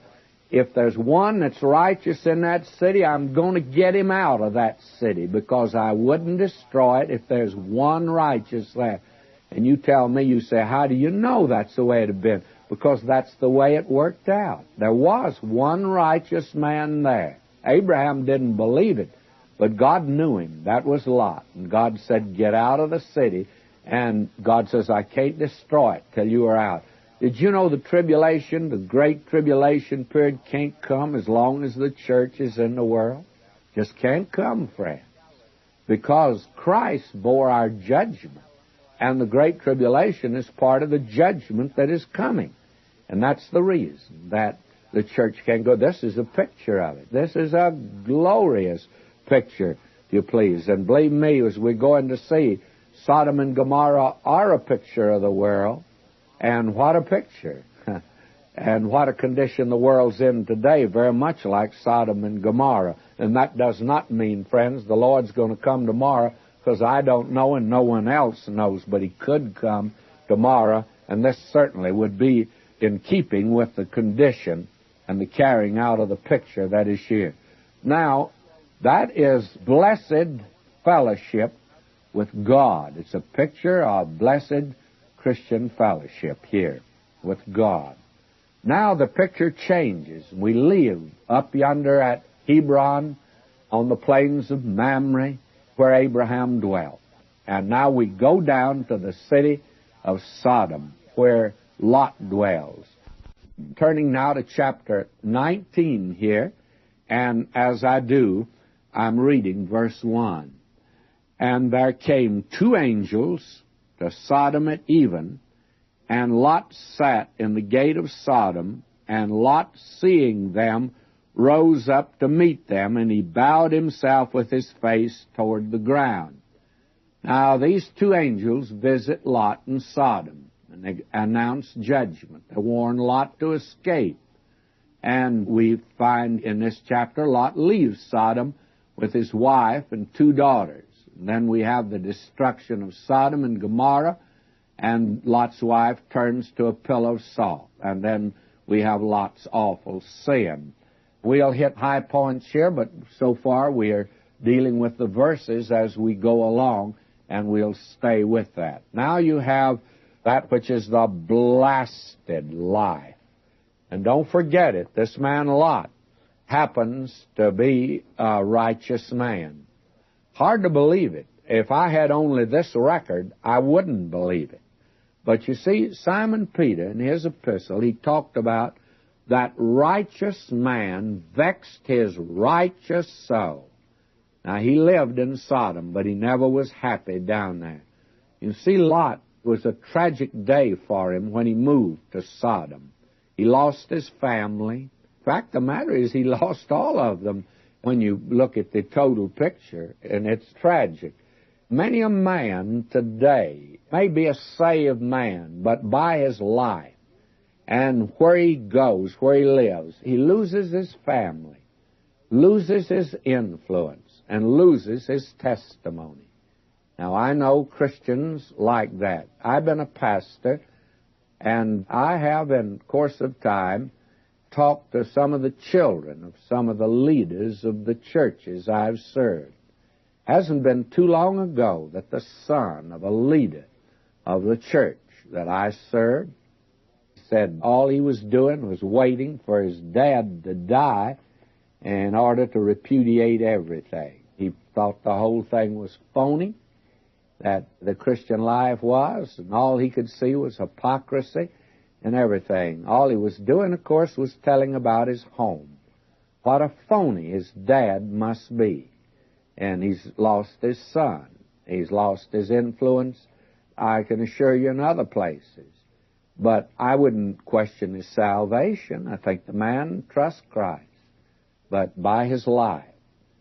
If there's one that's righteous in that city, I'm going to get him out of that city, because I wouldn't destroy it if there's one righteous there. And you tell me, you say, how do you know that's the way it had been? Because that's the way it worked out. There was one righteous man there. Abraham didn't believe it, but God knew him. That was Lot. And God said, get out of the city. And God says, I can't destroy it till you are out. Did you know the tribulation, the great tribulation period, can't come as long as the church is in the world? Just can't come, friends. Because Christ bore our judgment. And the great tribulation is part of the judgment that is coming. And that's the reason that the church can't go. This is a picture of it. This is a glorious picture, if you please. And believe me, as we're going to see, Sodom and Gomorrah are a picture of the world. And what a picture. And what a condition the world's in today, very much like Sodom and Gomorrah. And that does not mean, friends, the Lord's going to come tomorrow, because I don't know and no one else knows, but he could come tomorrow, and this certainly would be in keeping with the condition and the carrying out of the picture that is here. Now, that is blessed fellowship with God. It's a picture of blessed Christian fellowship here with God. Now the picture changes. We live up yonder at Hebron on the plains of Mamre where Abraham dwelt. And now we go down to the city of Sodom where Lot dwells. Turning now to chapter 19 here, and as I do, I'm reading verse 1. And there came two angels to Sodom at even, and Lot sat in the gate of Sodom, and Lot, seeing them, rose up to meet them, and he bowed himself with his face toward the ground. Now these two angels visit Lot in Sodom, and they announce judgment. They warn Lot to escape. And we find in this chapter, Lot leaves Sodom with his wife and two daughters. And then we have the destruction of Sodom and Gomorrah, and Lot's wife turns to a pillar of salt. And then we have Lot's awful sin. We'll hit high points here, but so far we are dealing with the verses as we go along, and we'll stay with that. Now you have that which is the blasted life. And don't forget it, this man Lot happens to be a righteous man. Hard to believe it. If I had only this record, I wouldn't believe it. But you see, Simon Peter, in his epistle, he talked about that righteous man vexed his righteous soul. Now, he lived in Sodom, but he never was happy down there. You see, Lot was a tragic day for him when he moved to Sodom. He lost his family. In fact, the matter is he lost all of them when you look at the total picture, and it's tragic. Many a man today may be a saved man, but by his life and where he goes, where he lives, he loses his family, loses his influence, and loses his testimony. Now, I know Christians like that. I've been a pastor, and I have, in course of time, talked to some of the children of some of the leaders of the churches I've served. Hasn't been too long ago that the son of a leader of the church that I served said all he was doing was waiting for his dad to die in order to repudiate everything. He thought the whole thing was phony, that the Christian life was, and all he could see was hypocrisy and everything. All he was doing, of course, was telling about his home. What a phony his dad must be. And he's lost his son. He's lost his influence, I can assure you, in other places. But I wouldn't question his salvation. I think the man trusts Christ. But by his life,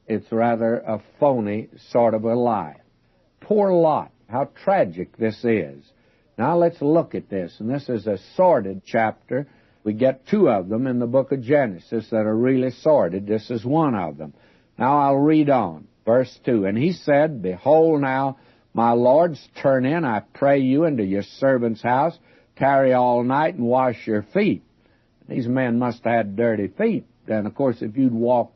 it's rather a phony sort of a life. Poor Lot, how tragic this is. Now let's look at this. And this is a sordid chapter, We get two of them in the book of Genesis that are really sordid. This is one of them. Now I'll read on. Verse 2, and he said, Behold now, my lords, turn in, I pray you, into your servant's house, tarry all night and wash your feet. These men must have had dirty feet. And, of course, if you'd walk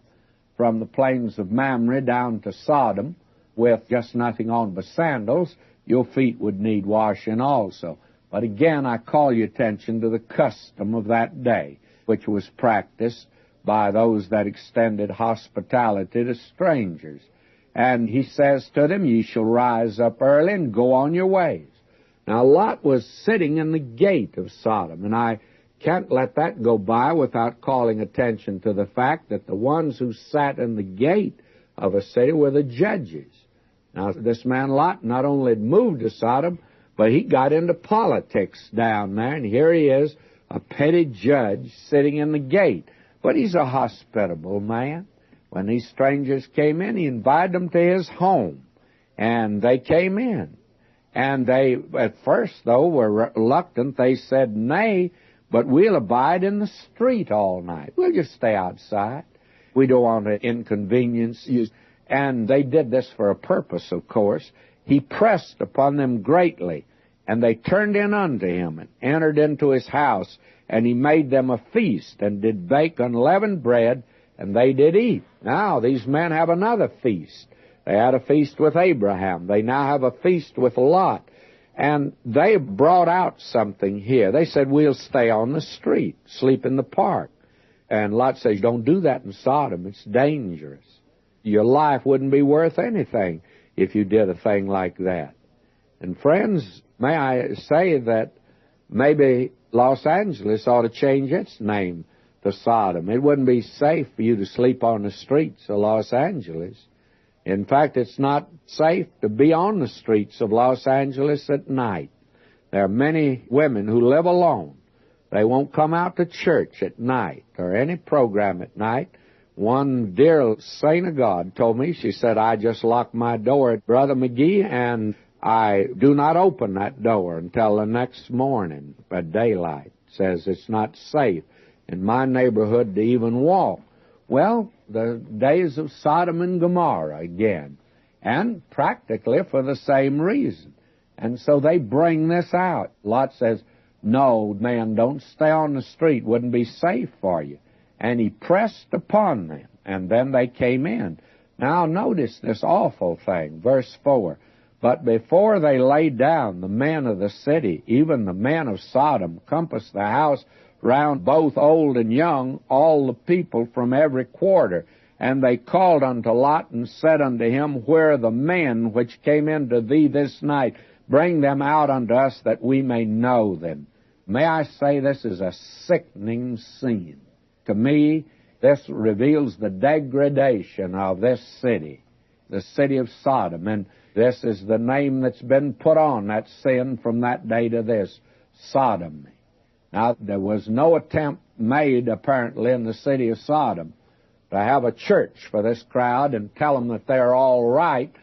from the plains of Mamre down to Sodom with just nothing on but sandals, your feet would need washing also. But again, I call your attention to the custom of that day, which was practiced by those that extended hospitality to strangers. And he says to them, Ye shall rise up early and go on your ways. Now, Lot was sitting in the gate of Sodom, and I can't let that go by without calling attention to the fact that the ones who sat in the gate of a city were the judges. Now, this man Lot not only had moved to Sodom, but he got into politics down there, and here he is, a petty judge sitting in the gate. But he's a hospitable man. When these strangers came in, he invited them to his home, and they came in. And they, at first, though, were reluctant. They said, Nay, but we'll abide in the street all night. We'll just stay outside. We don't want to inconvenience you. And they did this for a purpose, of course. He pressed upon them greatly, and they turned in unto him, and entered into his house, and he made them a feast, and did bake unleavened bread, and they did eat. Now, these men have another feast. They had a feast with Abraham. They now have a feast with Lot. And they brought out something here. They said, we'll stay on the street, sleep in the park. And Lot says, don't do that in Sodom. It's dangerous. Your life wouldn't be worth anything if you did a thing like that. And friends, may I say that maybe Los Angeles ought to change its name to Sodom. It wouldn't be safe for you to sleep on the streets of Los Angeles. In fact, it's not safe to be on the streets of Los Angeles at night. There are many women who live alone. They won't come out to church at night or any program at night. One dear saint of God told me, she said, I just lock my door at Brother McGee, and I do not open that door until the next morning at daylight. Says it's not safe in my neighborhood to even walk. Well, the days of Sodom and Gomorrah again, and practically for the same reason. And so they bring this out. Lot says, no, man, don't stay on the street. Wouldn't be safe for you. And he pressed upon them, and then they came in. Now notice this awful thing, verse 4. But before they lay down, the men of the city, even the men of Sodom, compassed the house round, both old and young, all the people from every quarter. And they called unto Lot, and said unto him, Where are the men which came into thee this night? Bring them out unto us, that we may know them. May I say, this is a sickening scene. To me, this reveals the degradation of this city, the city of Sodom. And this is the name that's been put on that sin from that day to this, sodomy. Now, there was no attempt made, apparently, in the city of Sodom to have a church for this crowd and tell them that they're all right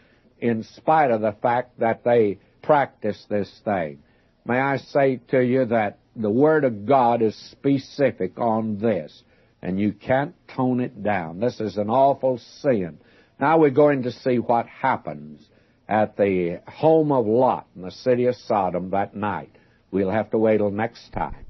in spite of the fact that they practice this thing. May I say to you that the Word of God is specific on this, and you can't tone it down. This is an awful sin. Now we're going to see what happens at the home of Lot in the city of Sodom that night. We'll have to wait till next time.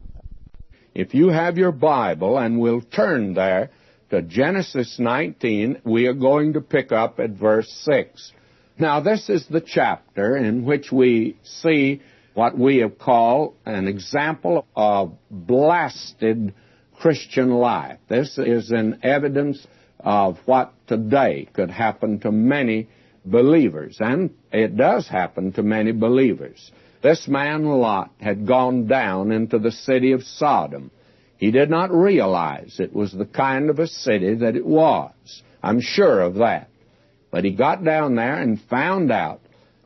If you have your Bible, and we'll turn there to Genesis 19, we are going to pick up at verse 6. Now, this is the chapter in which we see what we have called an example of blasted Christian life. This is an evidence of what today could happen to many believers, and it does happen to many believers. This man Lot had gone down into the city of Sodom. He did not realize it was the kind of a city that it was. I'm sure of that. But he got down there and found out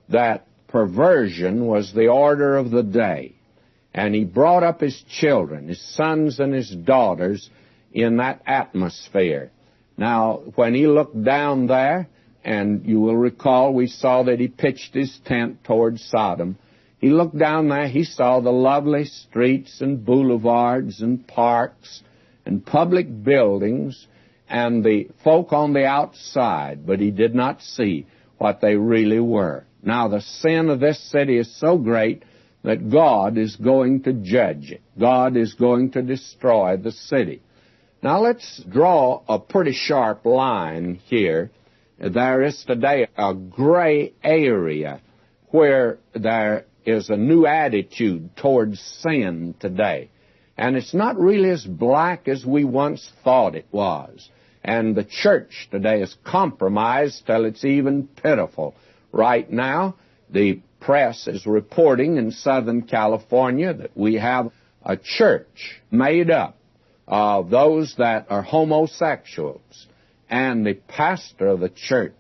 that perversion was the order of the day. And he brought up his children, his sons and his daughters, in that atmosphere. Now, when he looked down there, and you will recall we saw that he pitched his tent toward Sodom, He looked down there, he saw the lovely streets and boulevards and parks and public buildings and the folk on the outside, but he did not see what they really were. Now, the sin of this city is so great that God is going to judge it. God is going to destroy the city. Now, let's draw a pretty sharp line here. There is today a gray area where there is a new attitude towards sin today. And it's not really as black as we once thought it was. And the church today is compromised till it's even pitiful. Right now, the press is reporting in Southern California that we have a church made up of those that are homosexuals. And the pastor of the church,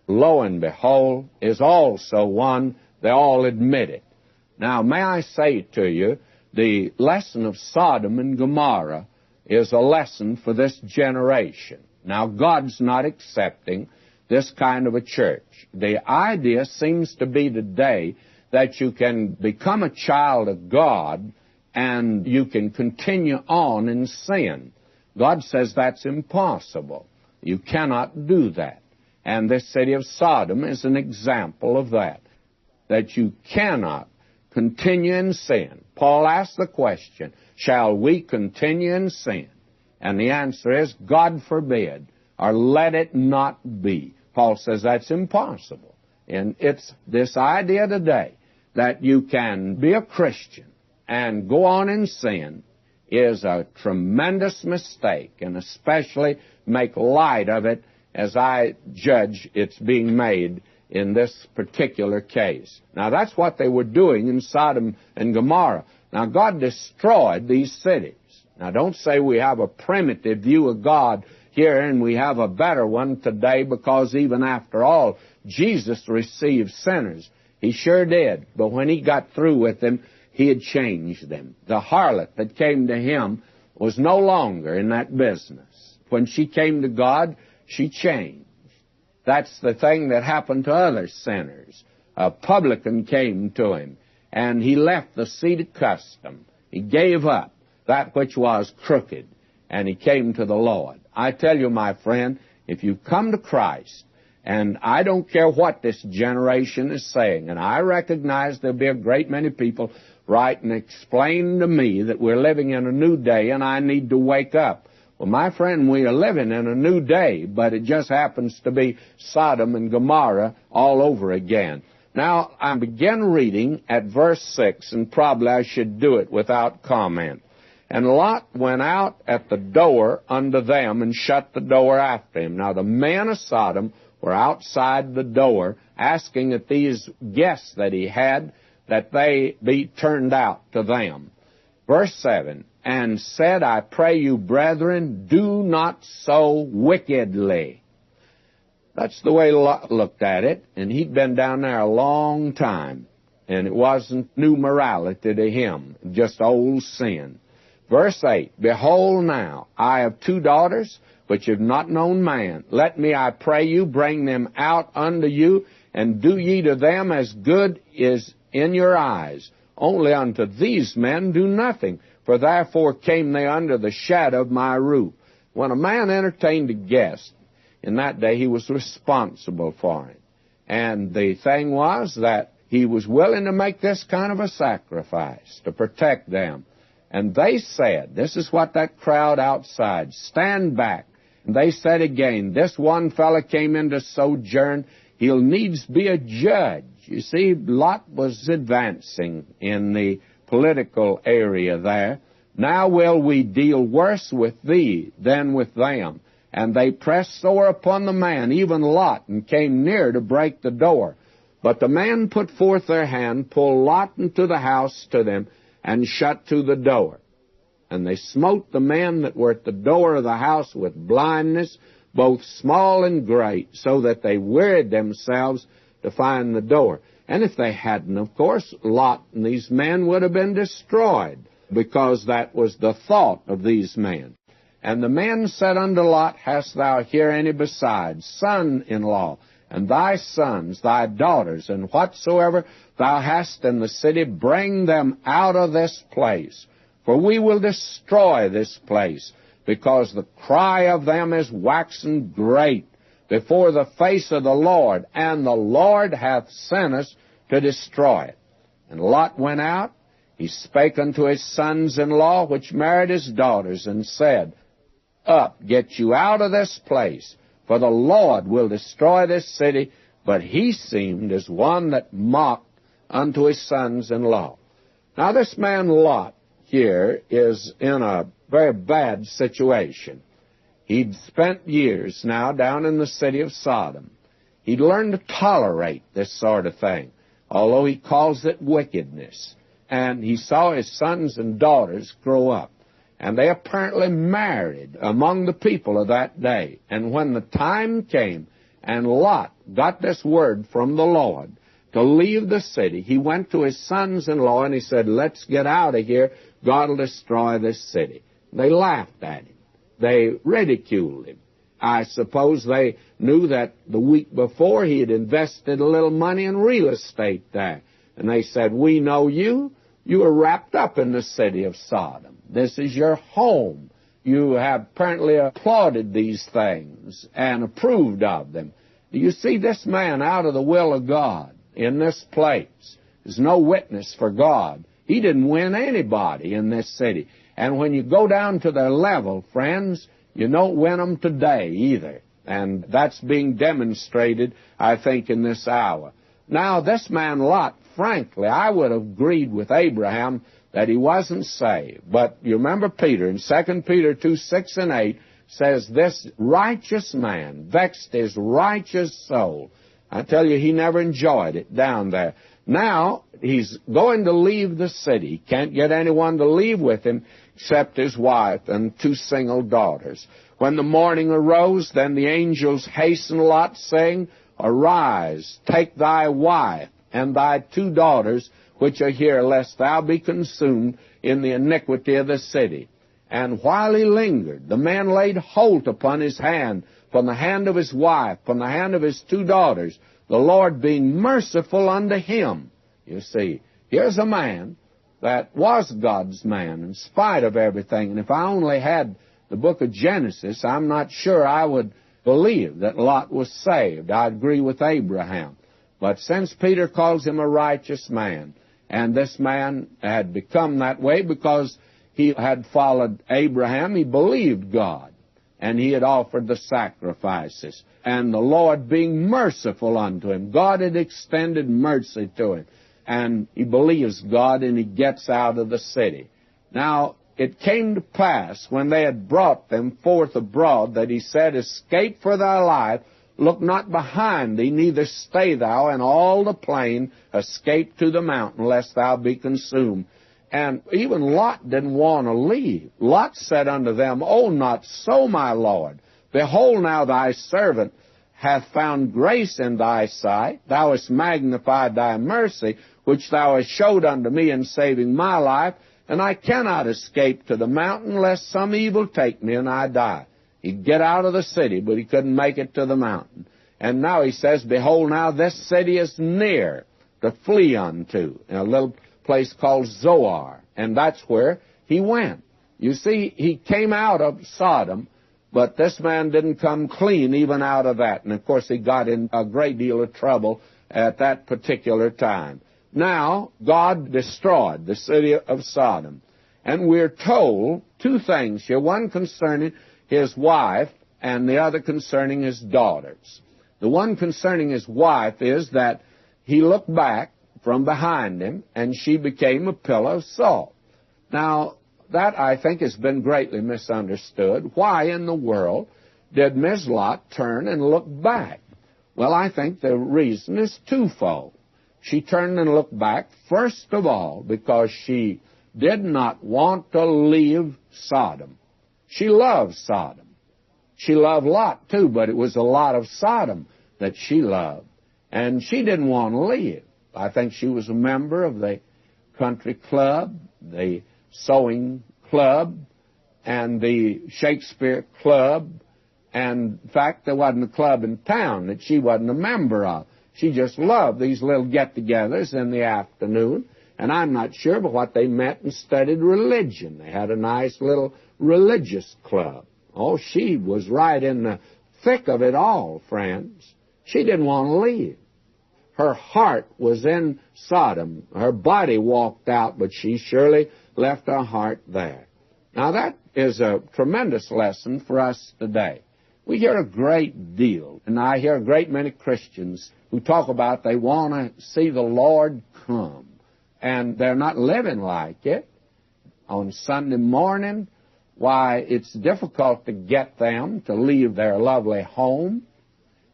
lo and behold, is also one. They all admit it. Now, may I say to you, the lesson of Sodom and Gomorrah is a lesson for this generation. Now, God's not accepting this kind of a church. The idea seems to be today that you can become a child of God and you can continue on in sin. God says that's impossible. You cannot do that. And this city of Sodom is an example of that you cannot continue in sin. Paul asked the question, shall we continue in sin? And the answer is, God forbid, or let it not be. Paul says that's impossible. And it's this idea today that you can be a Christian and go on in sin is a tremendous mistake, and especially make light of it as I judge it's being made in this particular case. Now, that's what they were doing in Sodom and Gomorrah. Now, God destroyed these cities. Now, don't say we have a primitive view of God here and we have a better one today, because even after all, Jesus received sinners. He sure did. But when he got through with them, he had changed them. The harlot that came to him was no longer in that business. When she came to God, she changed. That's the thing that happened to other sinners. A publican came to him, and he left the seat of custom. He gave up that which was crooked, and he came to the Lord. I tell you, my friend, if you come to Christ, and I don't care what this generation is saying, and I recognize there'll be a great many people writing and explaining to me that we're living in a new day and I need to wake up. Well, my friend, we are living in a new day, but it just happens to be Sodom and Gomorrah all over again. Now, I begin reading at verse 6, and probably I should do it without comment. And Lot went out at the door unto them and shut the door after him. Now, the men of Sodom were outside the door asking that these guests that he had, that they be turned out to them. Verse 7, and said, I pray you, brethren, do not so wickedly. That's the way Lot looked at it, and he'd been down there a long time, and it wasn't new morality to him, just old sin. Verse 8, behold now, I have 2 daughters, which have not known man. Let me, I pray you, bring them out unto you, and do ye to them as good is in your eyes. Only unto these men do nothing, for therefore came they under the shadow of my roof. When a man entertained a guest, in that day he was responsible for it. And the thing was that he was willing to make this kind of a sacrifice to protect them. And they said, this is what that crowd outside, stand back. And they said again, this one fellow came in to sojourn, he'll needs be a judge. You see, Lot was advancing in the political area there. Now will we deal worse with thee than with them. And they pressed sore upon the man, even Lot, and came near to break the door. But the man put forth their hand, pulled Lot into the house to them, and shut to the door. And they smote the men that were at the door of the house with blindness, both small and great, so that they wearied themselves to find the door. And if they hadn't, of course, Lot and these men would have been destroyed, because that was the thought of these men. And the men said unto Lot, hast thou here any besides, son-in-law? and thy sons, thy daughters, and whatsoever thou hast in the city, bring them out of this place. For we will destroy this place, because the cry of them is waxen great before the face of the Lord, and the Lord hath sent us to destroy it. And Lot went out. He spake unto his sons-in-law, which married his daughters, and said, Up, get you out of this place, for the Lord will destroy this city. But he seemed as one that mocked unto his sons-in-law. Now this man Lot here is in a very bad situation. He'd spent years now down in the city of Sodom. He'd learned to tolerate this sort of thing, although he calls it wickedness. And he saw his sons and daughters grow up. And they apparently married among the people of that day. And when the time came, and Lot got this word from the Lord to leave the city, he went to his sons-in-law and he said, Let's get out of here. God will destroy this city. They laughed at him. They ridiculed him. I suppose they knew that the week before he had invested a little money in real estate there. And they said, We know you. You are wrapped up in the city of Sodom. This is your home. You have apparently applauded these things and approved of them. Do you see this man out of the will of God in this place? There's no witness for God. He didn't win anybody in this city. And when you go down to their level, friends, you don't win them today either. And that's being demonstrated, I think, in this hour. Now, this man Lot, frankly, I would have agreed with Abraham that he wasn't saved. But you remember Peter, in 2 Peter 2, 6 and 8, says, This righteous man vexed his righteous soul. I tell you, he never enjoyed it down there. Now, he's going to leave the city. He can't get anyone to leave with him except his wife and 2 single daughters. When the morning arose, then the angels hastened Lot, saying, Arise, take thy wife and thy 2 daughters, which are here, lest thou be consumed in the iniquity of the city. And while he lingered, the man laid hold upon his hand, from the hand of his wife, from the hand of his 2 daughters, the Lord being merciful unto him. You see, here's a man that was God's man in spite of everything. And if I only had the book of Genesis, I'm not sure I would believe that Lot was saved. I agree with Abraham. But since Peter calls him a righteous man, and this man had become that way because he had followed Abraham, he believed God, and he had offered the sacrifices. And the Lord being merciful unto him, God had extended mercy to him. And he believes God, and he gets out of the city. Now, it came to pass, when they had brought them forth abroad, that he said, Escape for thy life, look not behind thee, neither stay thou in all the plain, escape to the mountain, lest thou be consumed. And even Lot didn't want to leave. Lot said unto them, O not so, my Lord. Behold, now thy servant hath found grace in thy sight. Thou hast magnified thy mercy, which thou hast showed unto me in saving my life. And I cannot escape to the mountain, lest some evil take me and I die. He'd get out of the city, but he couldn't make it to the mountain. And now he says, Behold, now this city is near to flee unto, in a little place called Zoar. And that's where he went. You see, he came out of Sodom, but this man didn't come clean even out of that. And, of course, he got in a great deal of trouble at that particular time. Now, God destroyed the city of Sodom. And we're told 2 things here, one concerning his wife and the other concerning his daughters. The one concerning his wife is that he looked back from behind him, and she became a pillar of salt. Now, that, I think, has been greatly misunderstood. Why in the world did Ms. Lot turn and look back? Well, I think the reason is twofold. She turned and looked back, first of all, because she did not want to leave Sodom. She loved Sodom. She loved Lot, too, but it was a lot of Sodom that she loved. And she didn't want to leave. I think she was a member of the country club, the sewing club, and the Shakespeare club, And in fact, there wasn't a club in town that she wasn't a member of. She just loved these little get-togethers in the afternoon. And I'm not sure, but what they met and studied religion. They had a nice little religious club. Oh, she was right in the thick of it all, friends. She didn't want to leave. Her heart was in Sodom. Her body walked out, but she surely left her heart there. Now, that is a tremendous lesson for us today. We hear a great deal, and I hear a great many Christians who talk about they want to see the Lord come, and they're not living like it. On Sunday morning, why, it's difficult to get them to leave their lovely home.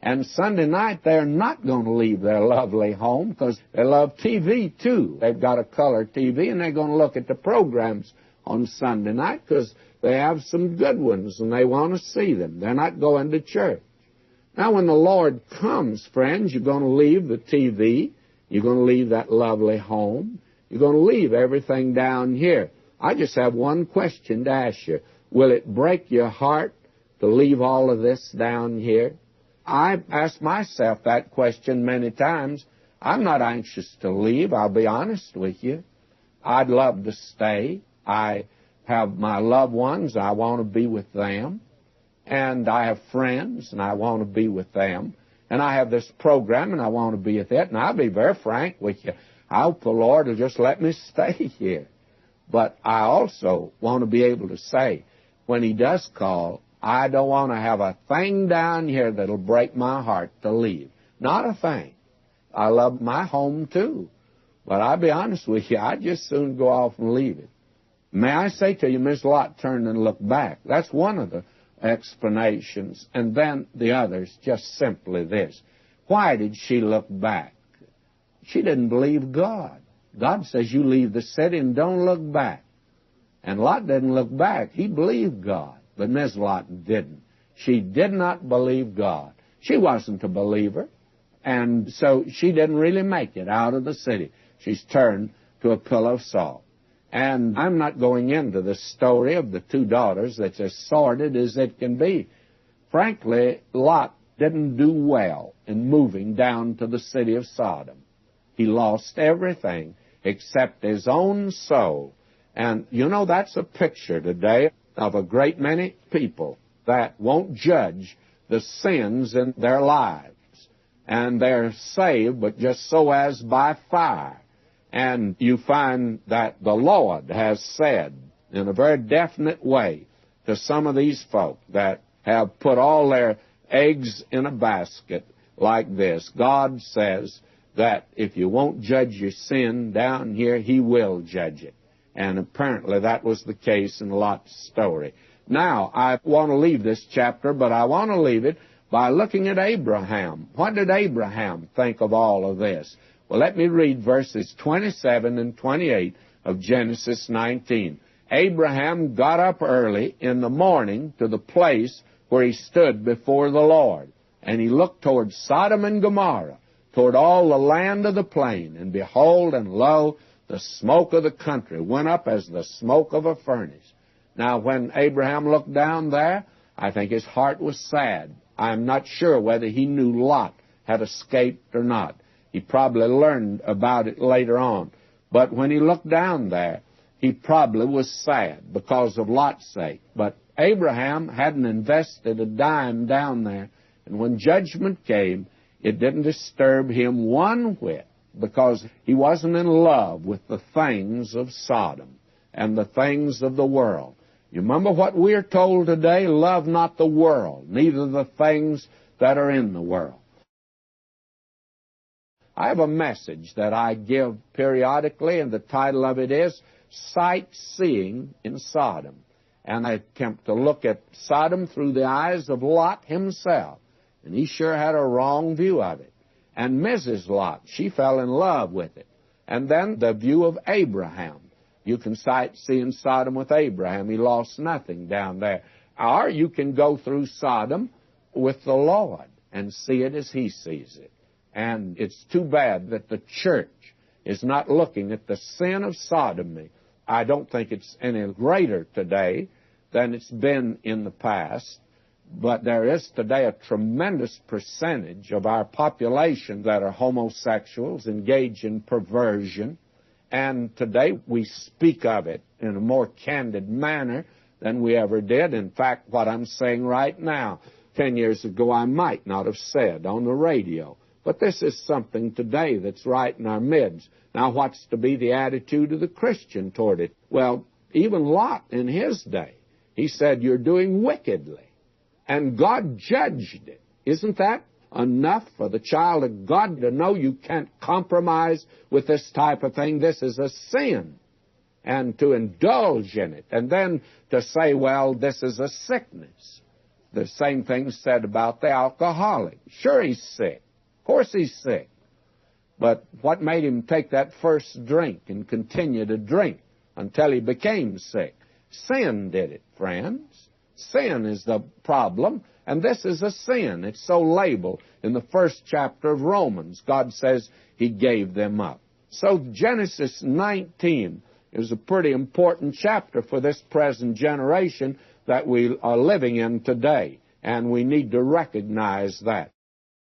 And Sunday night, they're not going to leave their lovely home because they love TV, too. They've got a color TV, and they're going to look at the programs on Sunday night because they have some good ones, and they want to see them. They're not going to church. Now, when the Lord comes, friends, you're going to leave the TV. You're going to leave that lovely home. You're going to leave everything down here. I just have one question to ask you. Will it break your heart to leave all of this down here? I've asked myself that question many times. I'm not anxious to leave, I'll be honest with you. I'd love to stay. I have my loved ones, I want to be with them. And I have friends, and I want to be with them. And I have this program, and I want to be with it. And I'll be very frank with you. I hope the Lord will just let me stay here. But I also want to be able to say, when He does call, I don't want to have a thing down here that'll break my heart to leave. Not a thing. I love my home, too. But I'll be honest with you, I'd just soon go off and leave it. May I say to you, Miss Lot turned and looked back. That's one of the explanations. And then the other's just simply this. Why did she look back? She didn't believe God. God says you leave the city and don't look back. And Lot didn't look back. He believed God. But Miss Lot didn't. She did not believe God. She wasn't a believer. And so she didn't really make it out of the city. She's turned to a pillar of salt. And I'm not going into the story of the two daughters that's as sordid as it can be. Frankly, Lot didn't do well in moving down to the city of Sodom. He lost everything except his own soul. And, you know, that's a picture today of a great many people that won't judge the sins in their lives. And they're saved, but just so as by fire. And you find that the Lord has said in a very definite way to some of these folk that have put all their eggs in a basket like this. God says that if you won't judge your sin down here, He will judge it. And apparently that was the case in Lot's story. Now, I want to leave this chapter, but I want to leave it by looking at Abraham. What did Abraham think of all of this? Well, let me read verses 27 and 28 of Genesis 19. Abraham got up early in the morning to the place where he stood before the Lord, and he looked toward Sodom and Gomorrah, toward all the land of the plain, and behold, and lo, the smoke of the country went up as the smoke of a furnace. Now, when Abraham looked down there, I think his heart was sad. I'm not sure whether he knew Lot had escaped or not. He probably learned about it later on. But when he looked down there, he probably was sad because of Lot's sake. But Abraham hadn't invested a dime down there. And when judgment came, it didn't disturb him one whit, because he wasn't in love with the things of Sodom and the things of the world. You remember what we're told today? Love not the world, neither the things that are in the world. I have a message that I give periodically, and the title of it is Sightseeing in Sodom. And I attempt to look at Sodom through the eyes of Lot himself. And he sure had a wrong view of it. And Mrs. Lot, she fell in love with it. And then the view of Abraham. You can sightsee in Sodom with Abraham. He lost nothing down there. Or you can go through Sodom with the Lord and see it as He sees it. And it's too bad that the church is not looking at the sin of sodomy. I don't think it's any greater today than it's been in the past. But there is today a tremendous percentage of our population that are homosexuals, engaged in perversion, and today we speak of it in a more candid manner than we ever did. In fact, what I'm saying right now, 10 years ago I might not have said on the radio. But this is something today that's right in our midst. Now, what's to be the attitude of the Christian toward it? Well, even Lot in his day, he said, you're doing wickedly. And God judged it. Isn't that enough for the child of God to know you can't compromise with this type of thing? This is a sin. And to indulge in it. And then to say, well, this is a sickness. The same thing said about the alcoholic. Sure, he's sick. Of course he's sick. But what made him take that first drink and continue to drink until he became sick? Sin did it, friends. Sin is the problem, and this is a sin. It's so labeled in the first chapter of Romans. God says he gave them up. So Genesis 19 is a pretty important chapter for this present generation that we are living in today, and we need to recognize that.